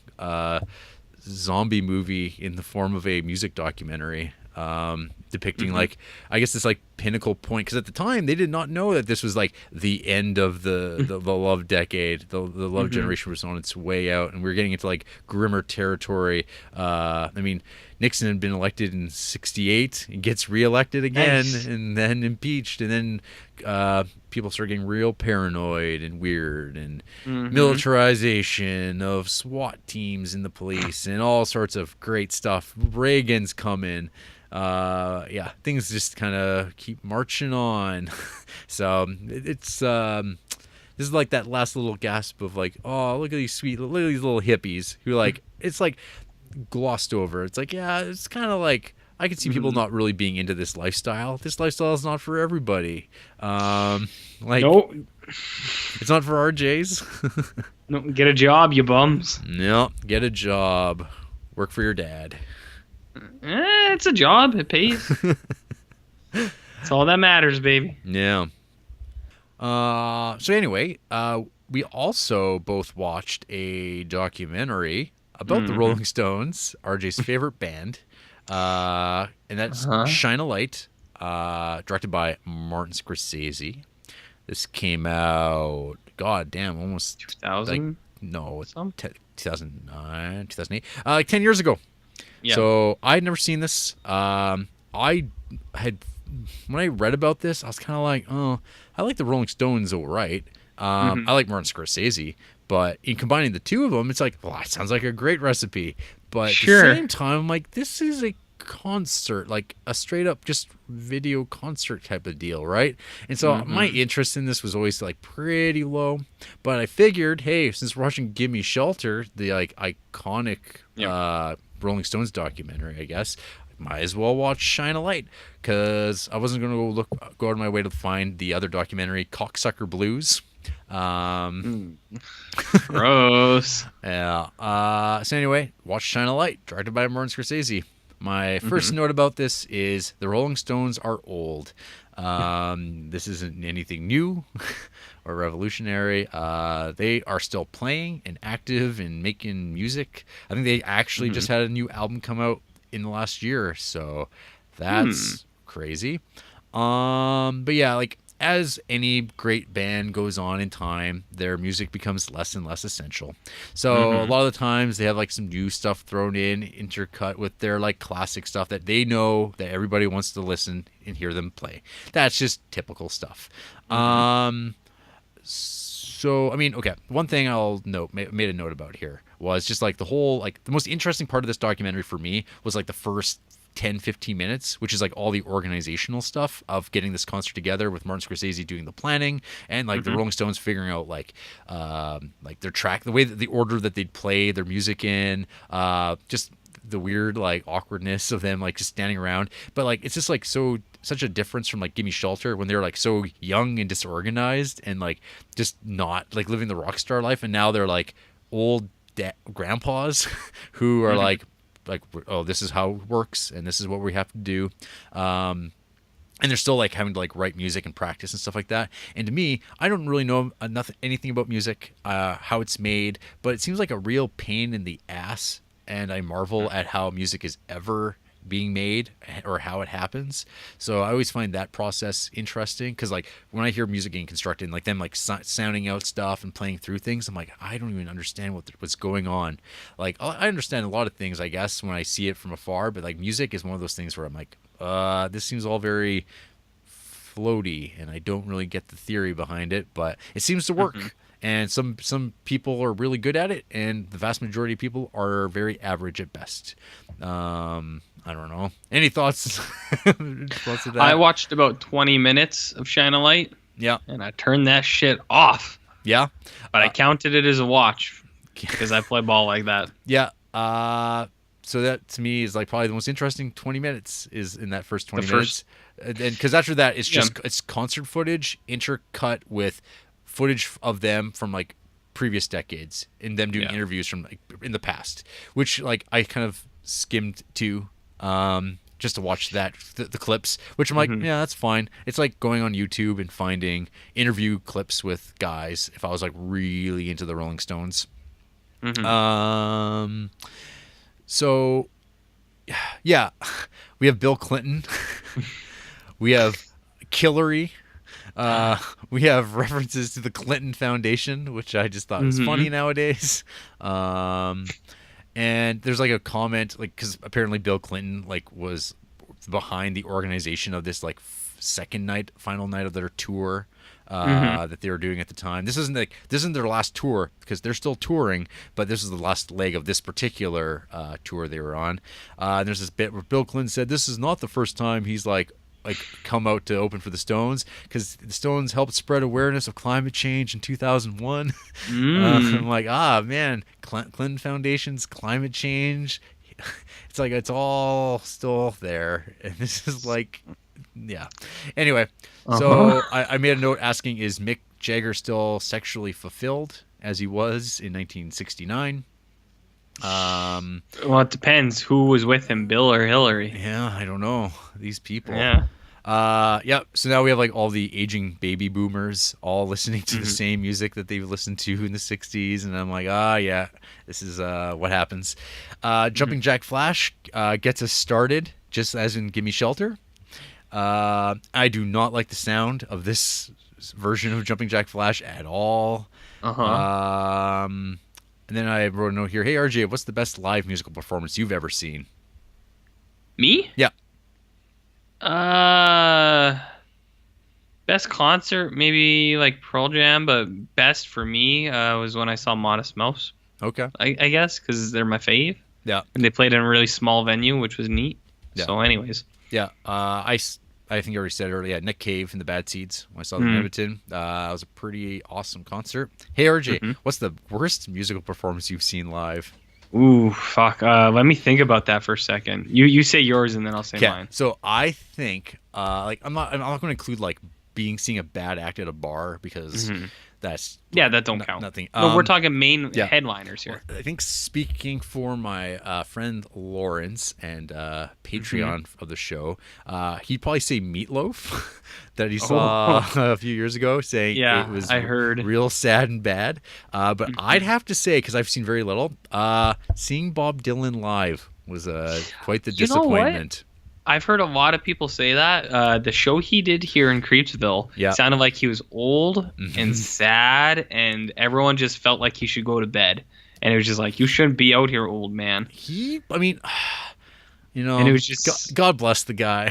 zombie movie in the form of a music documentary depicting like, I guess, this like pinnacle point, because at the time they did not know that this was like the end of the love decade. The love generation was on its way out, and we were getting into like grimmer territory. I mean, Nixon had been elected in '68 and gets reelected again, and then impeached, and then people start getting real paranoid and weird, and militarization of SWAT teams in the police and all sorts of great stuff. Reagan's coming. Things just kind of keep marching on. So it's this is like that last little gasp of like, oh, look at these little hippies who like, it's like glossed over. It's like, yeah, it's kind of like, I could see people not really being into this lifestyle. This lifestyle is not for everybody. Like, nope. It's not for RJs. No, get a job, you bums. No, get a job. Work for your dad. It's a job. It pays. That's all that matters, baby. Yeah. So anyway, we also both watched a documentary about the Rolling Stones, RJ's favorite band, and that's Shine a Light, directed by Martin Scorsese. This came out, god damn, almost 2000. Like, no, 2009, 2008, like 10 years ago. Yeah. So I had never seen this. I had, when I read about this, I was kind of like, oh, I like the Rolling Stones, all right. I like Martin Scorsese, but in combining the two of them, it's like, well, that sounds like a great recipe. But at the same time, I'm like, this is a concert, like a straight up just video concert type of deal, right? And so my interest in this was always like pretty low. But I figured, hey, since we're watching Gimme Shelter, the like iconic Rolling Stones documentary, I guess, might as well watch Shine a Light, because I wasn't going to go out of my way to find the other documentary, Cocksucker Blues. Gross. Yeah. So anyway, watch Shine a Light, directed by Martin Scorsese. My first note about this is the Rolling Stones are old. This isn't anything new or revolutionary. They are still playing and active and making music. I think they actually just had a new album come out in the last year, so that's crazy. But yeah, like, as any great band goes on in time, their music becomes less and less essential. So a lot of the times they have like some new stuff thrown in, intercut with their like classic stuff that they know that everybody wants to listen and hear them play. That's just typical stuff. So, I mean, okay, one thing I'll made a note about here was just like the whole, like, the most interesting part of this documentary for me was like the first 10-15 minutes, which is like all the organizational stuff of getting this concert together, with Martin Scorsese doing the planning, and like the Rolling Stones figuring out like their track, the way that the order that they'd play their music in, just the weird like awkwardness of them like just standing around. But like it's just like such a difference from like Gimme Shelter, when they're like so young and disorganized and like just not like living the rock star life, and now they're like old grandpas who are like, oh, this is how it works and this is what we have to do. And they're still like having to like write music and practice and stuff like that. And to me, I don't really know anything about music, how it's made, but it seems like a real pain in the ass. And I marvel at how music is ever being made or how it happens. So I always find that process interesting, because like when I hear music getting constructed and like them like sounding out stuff and playing through things, I'm like, I don't even understand what's going on. Like I understand a lot of things, I guess, when I see it from afar, but like music is one of those things where I'm like, this seems all very floaty and I don't really get the theory behind it, but it seems to work. And some people are really good at it, and the vast majority of people are very average at best. I don't know. Any thoughts? Thoughts of that? I watched about 20 minutes of Shine a Light. Yeah. And I turned that shit off. Yeah. But I counted it as a watch because I play ball like that. Yeah. So that to me is like probably the most interesting 20 minutes is in that first 20 minutes. And because after that, it's just it's concert footage intercut with footage of them from like previous decades and them doing interviews from like in the past, which like I kind of skimmed to just to watch that the clips, which I'm like, yeah, that's fine. It's like going on YouTube and finding interview clips with guys if I was like really into the Rolling Stones. So yeah, we have Bill Clinton. We have Killary. We have references to the Clinton Foundation, which I just thought was funny nowadays. And there's like a comment, like, because apparently Bill Clinton like was behind the organization of this like final night of their tour that they were doing at the time. This isn't their last tour, because they're still touring, but this is the last leg of this particular tour they were on. And there's this bit where Bill Clinton said this is not the first time he's like come out to open for the Stones, because the Stones helped spread awareness of climate change in 2001. I'm like, man, Clinton Foundation's climate change. It's like it's all still there, and this is like, yeah. Anyway, so I made a note asking, is Mick Jagger still sexually fulfilled as he was in 1969? Well, it depends who was with him, Bill or Hillary. Yeah, I don't know. These people. Yeah. So now we have like all the aging baby boomers all listening to the same music that they've listened to in the 60s, and I'm like, yeah, this is what happens. Jumping Jack Flash gets us started, just as in Gimme Shelter. I do not like the sound of this version of Jumping Jack Flash at all. And then I wrote a note here. Hey, RJ, what's the best live musical performance you've ever seen? Me? Yeah. Best concert, maybe like Pearl Jam, but best for me was when I saw Modest Mouse. Okay. I guess, because they're my fave. Yeah. And they played in a really small venue, which was neat. Yeah. So anyways. Yeah. I think I already said earlier, Nick Cave and the Bad Seeds when I saw them in Edmonton. It was a pretty awesome concert. Hey, RJ, what's the worst musical performance you've seen live? Ooh, fuck. Let me think about that for a second. You say yours and then I'll say mine. So I think like I'm not going to include like seeing a bad act at a bar because that's that don't count. Nothing. No, we're talking main headliners here. Well, I think speaking for my friend Lawrence and Patreon of the show, he'd probably say Meatloaf that he saw a few years ago, saying it was I heard real sad and bad. But I'd have to say, because I've seen very little, seeing Bob Dylan live was quite the disappointment. I've heard a lot of people say that. The show he did here in Creepsville sounded like he was old and sad, and everyone just felt like he should go to bed. And it was just like, you shouldn't be out here, old man. And it was just God bless the guy.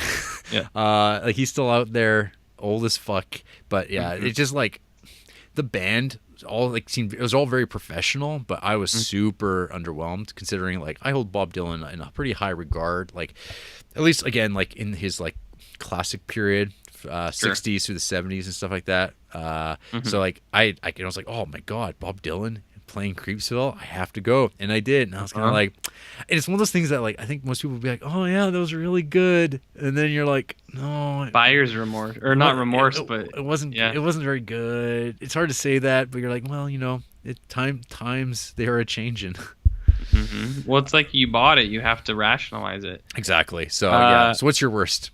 Like he's still out there, old as fuck. But yeah, it's just like the band all like seemed, it was all very professional, but I was super underwhelmed considering like I hold Bob Dylan in a pretty high regard, like at least again like in his like classic period, 60s through the 70s and stuff like that. So like I was like, oh my god, Bob Dylan playing Creepsville, I have to go, and I did, and I was kind of like, and it's one of those things that like I think most people would be like, oh yeah, those are really good, and then you're like, no, buyer's remorse, or not remorse, but it wasn't very good. It's hard to say that, but you're like, well, times they are a changing. Well, it's like you bought it, you have to rationalize it. Exactly. So so what's your worst?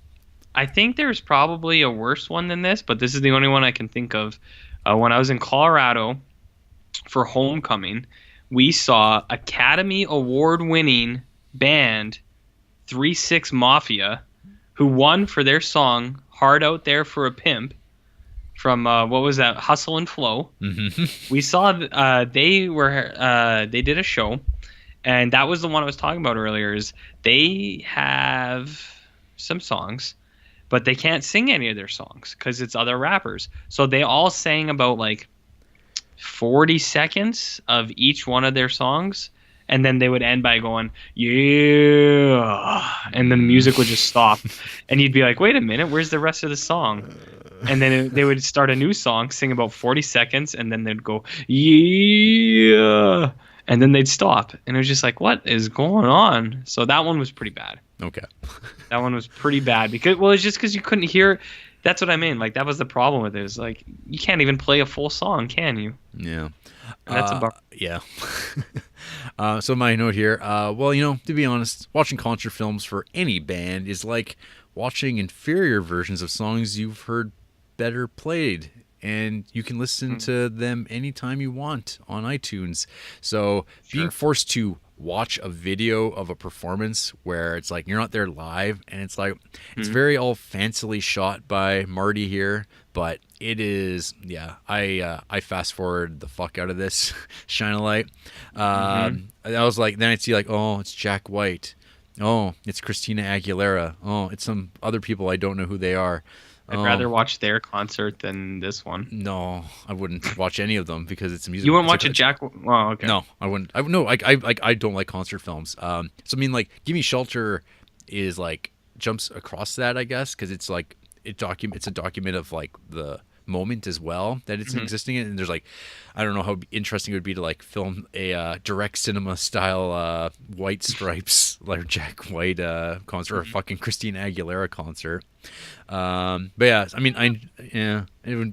I think there's probably a worse one than this, but this is the only one I can think of. When I was in Colorado for homecoming, we saw Academy Award-winning band 3-6 Mafia, who won for their song "Hard Out There for a Pimp" from what was that, Hustle and Flow. We saw they did a show, and that was the one I was talking about earlier. Is they have some songs, but they can't sing any of their songs because it's other rappers. So they all sang about like 40 seconds of each one of their songs, and then they would end by going, yeah, and then the music would just stop, and you'd be like, wait a minute, where's the rest of the song? And then they would start a new song, sing about 40 seconds, and then they'd go, yeah, and then they'd stop, and it was just like, what is going on? So that one was pretty bad. Okay. That one was pretty bad because, well, it's just because you couldn't hear. That's what I mean. Like, that was the problem with it. It's like, you can't even play a full song, can you? Yeah. And that's a bar. Yeah. So my note here, well, to be honest, watching concert films for any band is like watching inferior versions of songs you've heard better played. And you can listen to them anytime you want on iTunes. So being forced to watch a video of a performance where it's like you're not there live, and it's like it's very all fancily shot by Marty here, but it is I fast forward the fuck out of this Shine a Light. I was like, then I'd see like, oh, it's Jack White, oh, it's Christina Aguilera, oh, it's some other people I don't know who they are. I'd rather watch their concert than this one. No, I wouldn't watch any of them because it's a music. You wouldn't watch a Jack? Oh, okay. No, I wouldn't. I don't like concert films. So I mean, like, Gimme Shelter is like jumps across that, I guess, because it's like it's a document of like the moment as well that it's existing in, and there's like, I don't know how interesting it would be to like film a direct cinema style White Stripes like Jack White concert or a fucking Christina Aguilera concert. But yeah, I mean,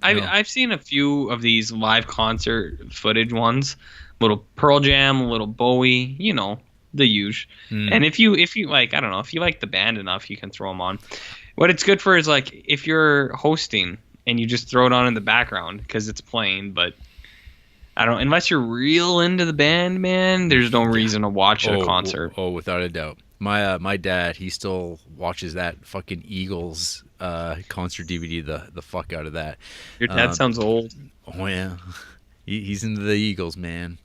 I've seen a few of these live concert footage ones, little Pearl Jam, little Bowie, the huge. And if you like, I don't know, if you like the band enough, you can throw them on. What it's good for is like if you're hosting and you just throw it on in the background because it's playing, but I don't, unless you're real into the band, man, there's no reason to watch a concert. Oh, without a doubt. My dad, he still watches that fucking Eagles concert DVD, the fuck out of that. Your dad sounds old. Oh yeah, he's into the Eagles, man.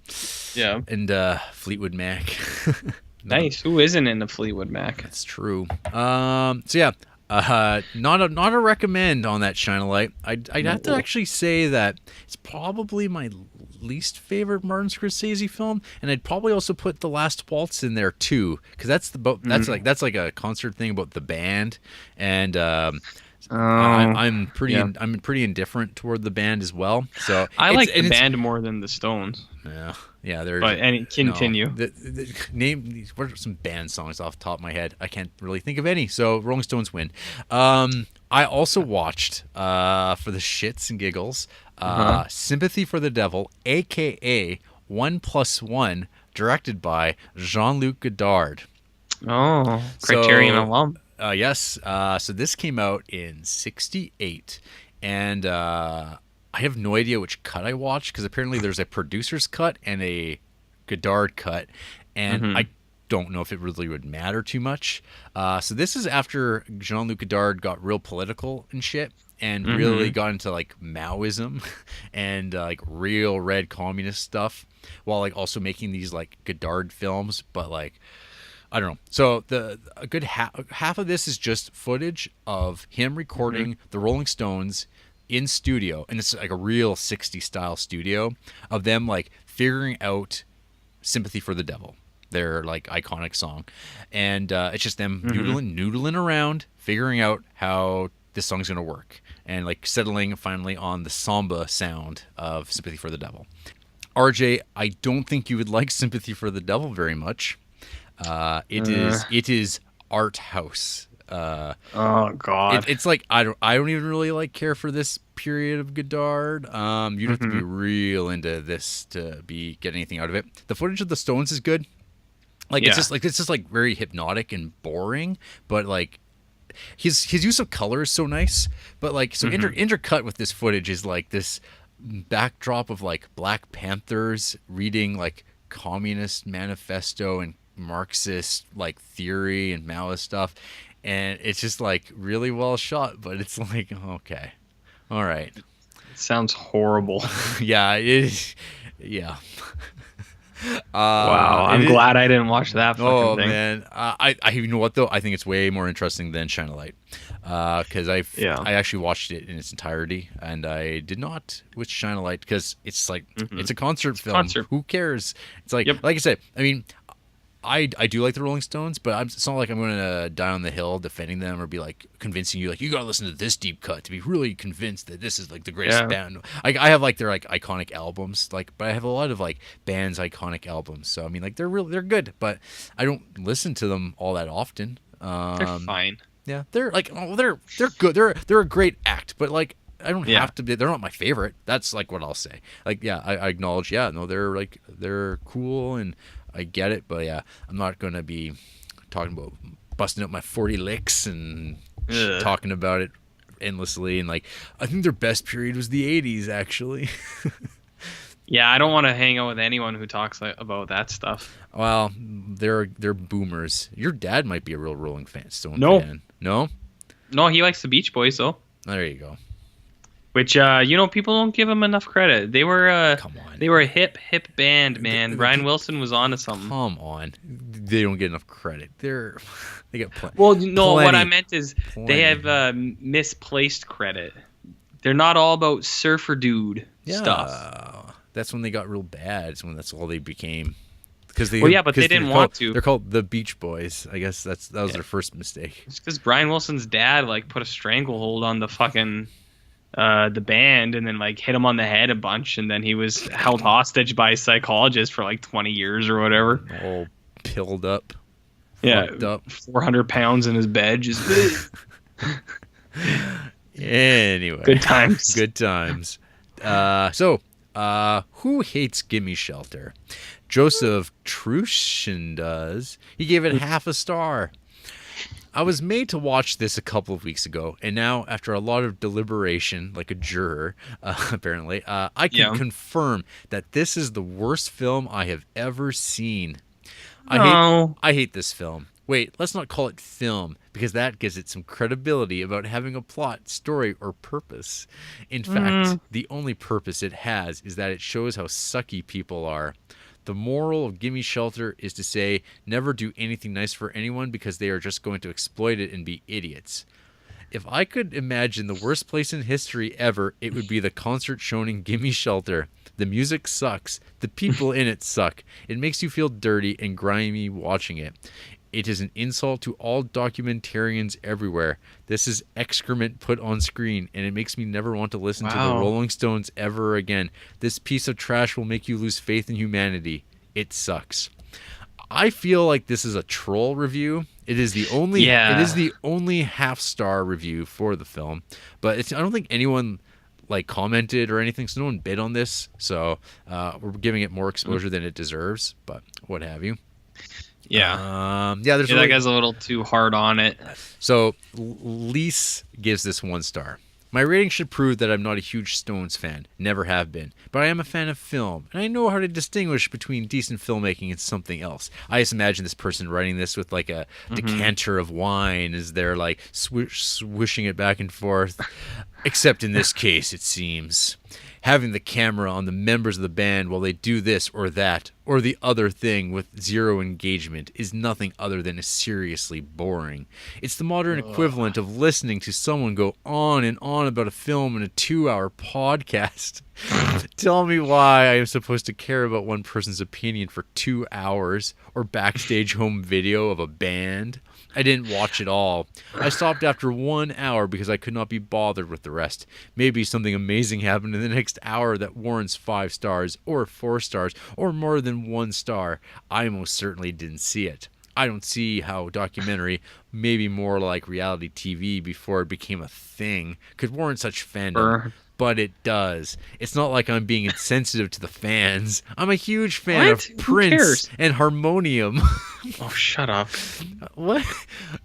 Yeah. And Fleetwood Mac. Nice. Who isn't into Fleetwood Mac? That's true. So yeah, not a recommend on that Shine a Light. I'd have to actually say that it's probably my least favorite Martin Scorsese film, and I'd probably also put The Last Waltz in there too, because that's like a concert thing about the band, and I'm pretty yeah. I'm pretty indifferent toward the band as well. So I like the band more than the Stones. Yeah. There's but continue. Name these. What are some band songs off the top of my head? I can't really think of any. So Rolling Stones win. I also watched for the shits and giggles, Sympathy for the Devil, aka 1+1, directed by Jean-Luc Godard. Oh, Criterion alum. Yes. So this came out in '68, and I have no idea which cut I watched because apparently there's a producer's cut and a Godard cut, and I don't know if it really would matter too much. So this is after Jean-Luc Godard got real political and shit, and really got into like Maoism and like real red communist stuff, while like also making these like Godard films, but like. I don't know. So a good half of this is just footage of him recording the Rolling Stones in studio, and it's like a real 60s style studio of them like figuring out "Sympathy for the Devil," their like iconic song, and it's just them noodling around, figuring out how this song's gonna work, and like settling finally on the samba sound of "Sympathy for the Devil." RJ, I don't think you would like "Sympathy for the Devil" very much. It is art house. Oh God! It's like I don't even really like care for this period of Godard. You'd have to be real into this to be get anything out of it. The footage of the Stones is good. Like it's just like very hypnotic and boring, but like his use of color is so nice. But like so intercut with this footage is like this backdrop of like Black Panthers reading like Communist Manifesto and Marxist like theory and Maoist stuff, and it's just like really well shot, but it's like okay, all right. It sounds horrible. Yeah, it is. Yeah. Wow, I'm glad I didn't watch that fucking thing. Man, I you know what though? I think it's way more interesting than Shine a Light, because I actually watched it in its entirety, and I did not with Shine a Light because it's like it's a concert film. Who cares? It's like like I said. I mean. I do like the Rolling Stones, but it's not like I'm going to die on the hill defending them or be like convincing you like you got to listen to this deep cut to be really convinced that this is like the greatest band. I have like their like iconic albums, like, but I have a lot of like bands' iconic albums. So I mean, like they're good, but I don't listen to them all that often. They're fine. Yeah, they're like they're good. They're a great act, but like I don't have to be. They're not my favorite. That's like what I'll say. Like I acknowledge. Yeah, no, they're cool and. I get it, but yeah, I'm not going to be talking about busting up my 40 licks and talking about it endlessly. And like, I think their best period was the 80s, actually. Yeah, I don't want to hang out with anyone who talks about that stuff. Well, they're boomers. Your dad might be a real Rolling Stone fan. No? No, he likes the Beach Boys, though. There you go. Which people don't give them enough credit. They were come on. They were a hip band, man. Brian Wilson was onto something. Come on, they don't get enough credit. They get plenty. Well, no, what I meant is they have misplaced credit. They're not all about surfer dude stuff. That's when they got real bad. It's when that's all they became. But they didn't want to. They're called the Beach Boys. I guess that was their first mistake. It's because Brian Wilson's dad like put a stranglehold on the fucking. The band and then like hit him on the head a bunch, and then he was held hostage by a psychologist for like 20 years or whatever. All pilled up. Fucked up. 400 pounds in his bed. Just anyway. Good times. Good times. So who hates Gimme Shelter? Joseph Trushin does. He gave it half a star. I was made to watch this a couple of weeks ago, and now, after a lot of deliberation, like a juror, apparently, I can confirm that this is the worst film I have ever seen. I hate this film. Wait, let's not call it film, because that gives it some credibility about having a plot, story, or purpose. In fact, the only purpose it has is that it shows how sucky people are. The moral of Gimme Shelter is to say, never do anything nice for anyone because they are just going to exploit it and be idiots. If I could imagine the worst place in history ever, it would be the concert shown in Gimme Shelter. The music sucks. The people in it suck. It makes you feel dirty and grimy watching it. It is an insult to all documentarians everywhere. This is excrement put on screen, and it makes me never want to listen to the Rolling Stones ever again. This piece of trash will make you lose faith in humanity. It sucks. I feel like this is a troll review. It is the only half-star review for the film, but I don't think anyone like commented or anything, so no one bid on this. So we're giving it more exposure than it deserves, but what have you. Yeah. There's that guy's a little too hard on it. So Lise gives this 1 star. My rating should prove that I'm not a huge Stones fan, never have been, but I am a fan of film, and I know how to distinguish between decent filmmaking and something else. I just imagine this person writing this with like a decanter of wine as they're like swishing it back and forth, except in this case, it seems. Having the camera on the members of the band while they do this or that or the other thing with zero engagement is nothing other than seriously boring. It's the modern equivalent of listening to someone go on and on about a film in a 2-hour podcast. Tell me why I am supposed to care about one person's opinion for 2 hours or backstage home video of a band. I didn't watch it all. I stopped after 1 hour because I could not be bothered with the rest. Maybe something amazing happened in the next hour that warrants 5 stars or 4 stars or more than 1 star. I most certainly didn't see it. I don't see how documentary, maybe more like reality TV before it became a thing, could warrant such fandom. But it does. It's not like I'm being insensitive to the fans. I'm a huge fan of Prince and Harmonium. Oh, shut up. What?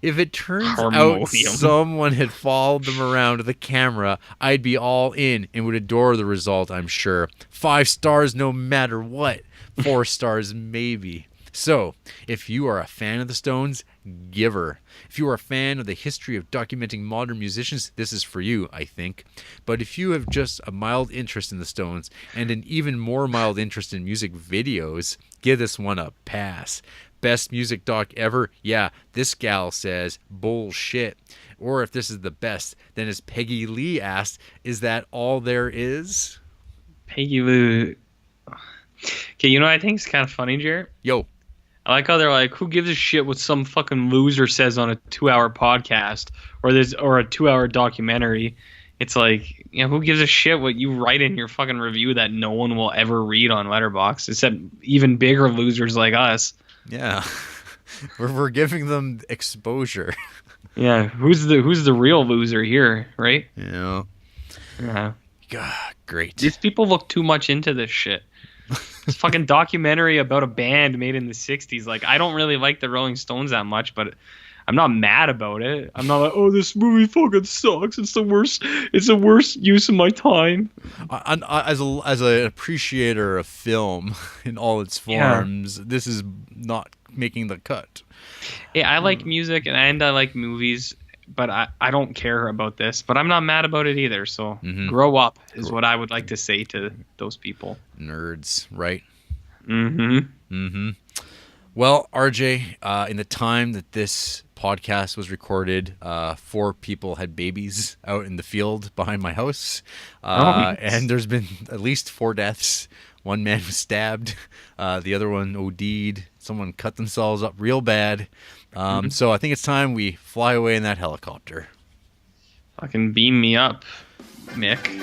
If it turns out someone had followed them around with a camera, I'd be all in and would adore the result, I'm sure. 5 stars no matter what. 4 stars maybe. So, if you are a fan of the Stones, give her. If you are a fan of the history of documenting modern musicians, this is for you, I think. But if you have just a mild interest in the Stones and an even more mild interest in music videos, give this one a pass. Best music doc ever? Yeah, this gal says bullshit. Or if this is the best, then as Peggy Lee asked, is that all there is? Peggy Lee. Okay, you know what I think is kind of funny, Jarrett? Yo. I like how they're like, who gives a shit what some fucking loser says on a 2-hour podcast or a 2-hour documentary? It's like, who gives a shit what you write in your fucking review that no one will ever read on Letterboxd, except even bigger losers like us. Yeah, we're giving them exposure. Yeah, who's the real loser here, right? Yeah. God, great. These people look too much into this shit. This fucking documentary about a band made in the 60s. Like, I don't really like the Rolling Stones that much, but I'm not mad about it. I'm not like, oh, this movie fucking sucks. It's the worst use of my time. As an appreciator of film in all its forms, this is not making the cut. Yeah, I like music and I like movies, but I don't care about this. But I'm not mad about it either. So grow up is what I would like to say to those people. Nerds, right? Mm-hmm. Well, RJ, in the time that this podcast was recorded, 4 people had babies out in the field behind my house. And there's been at least 4 deaths. One man was stabbed. The other one OD'd. Someone cut themselves up real bad. So I think it's time we fly away in that helicopter. Fucking beam me up, Mick.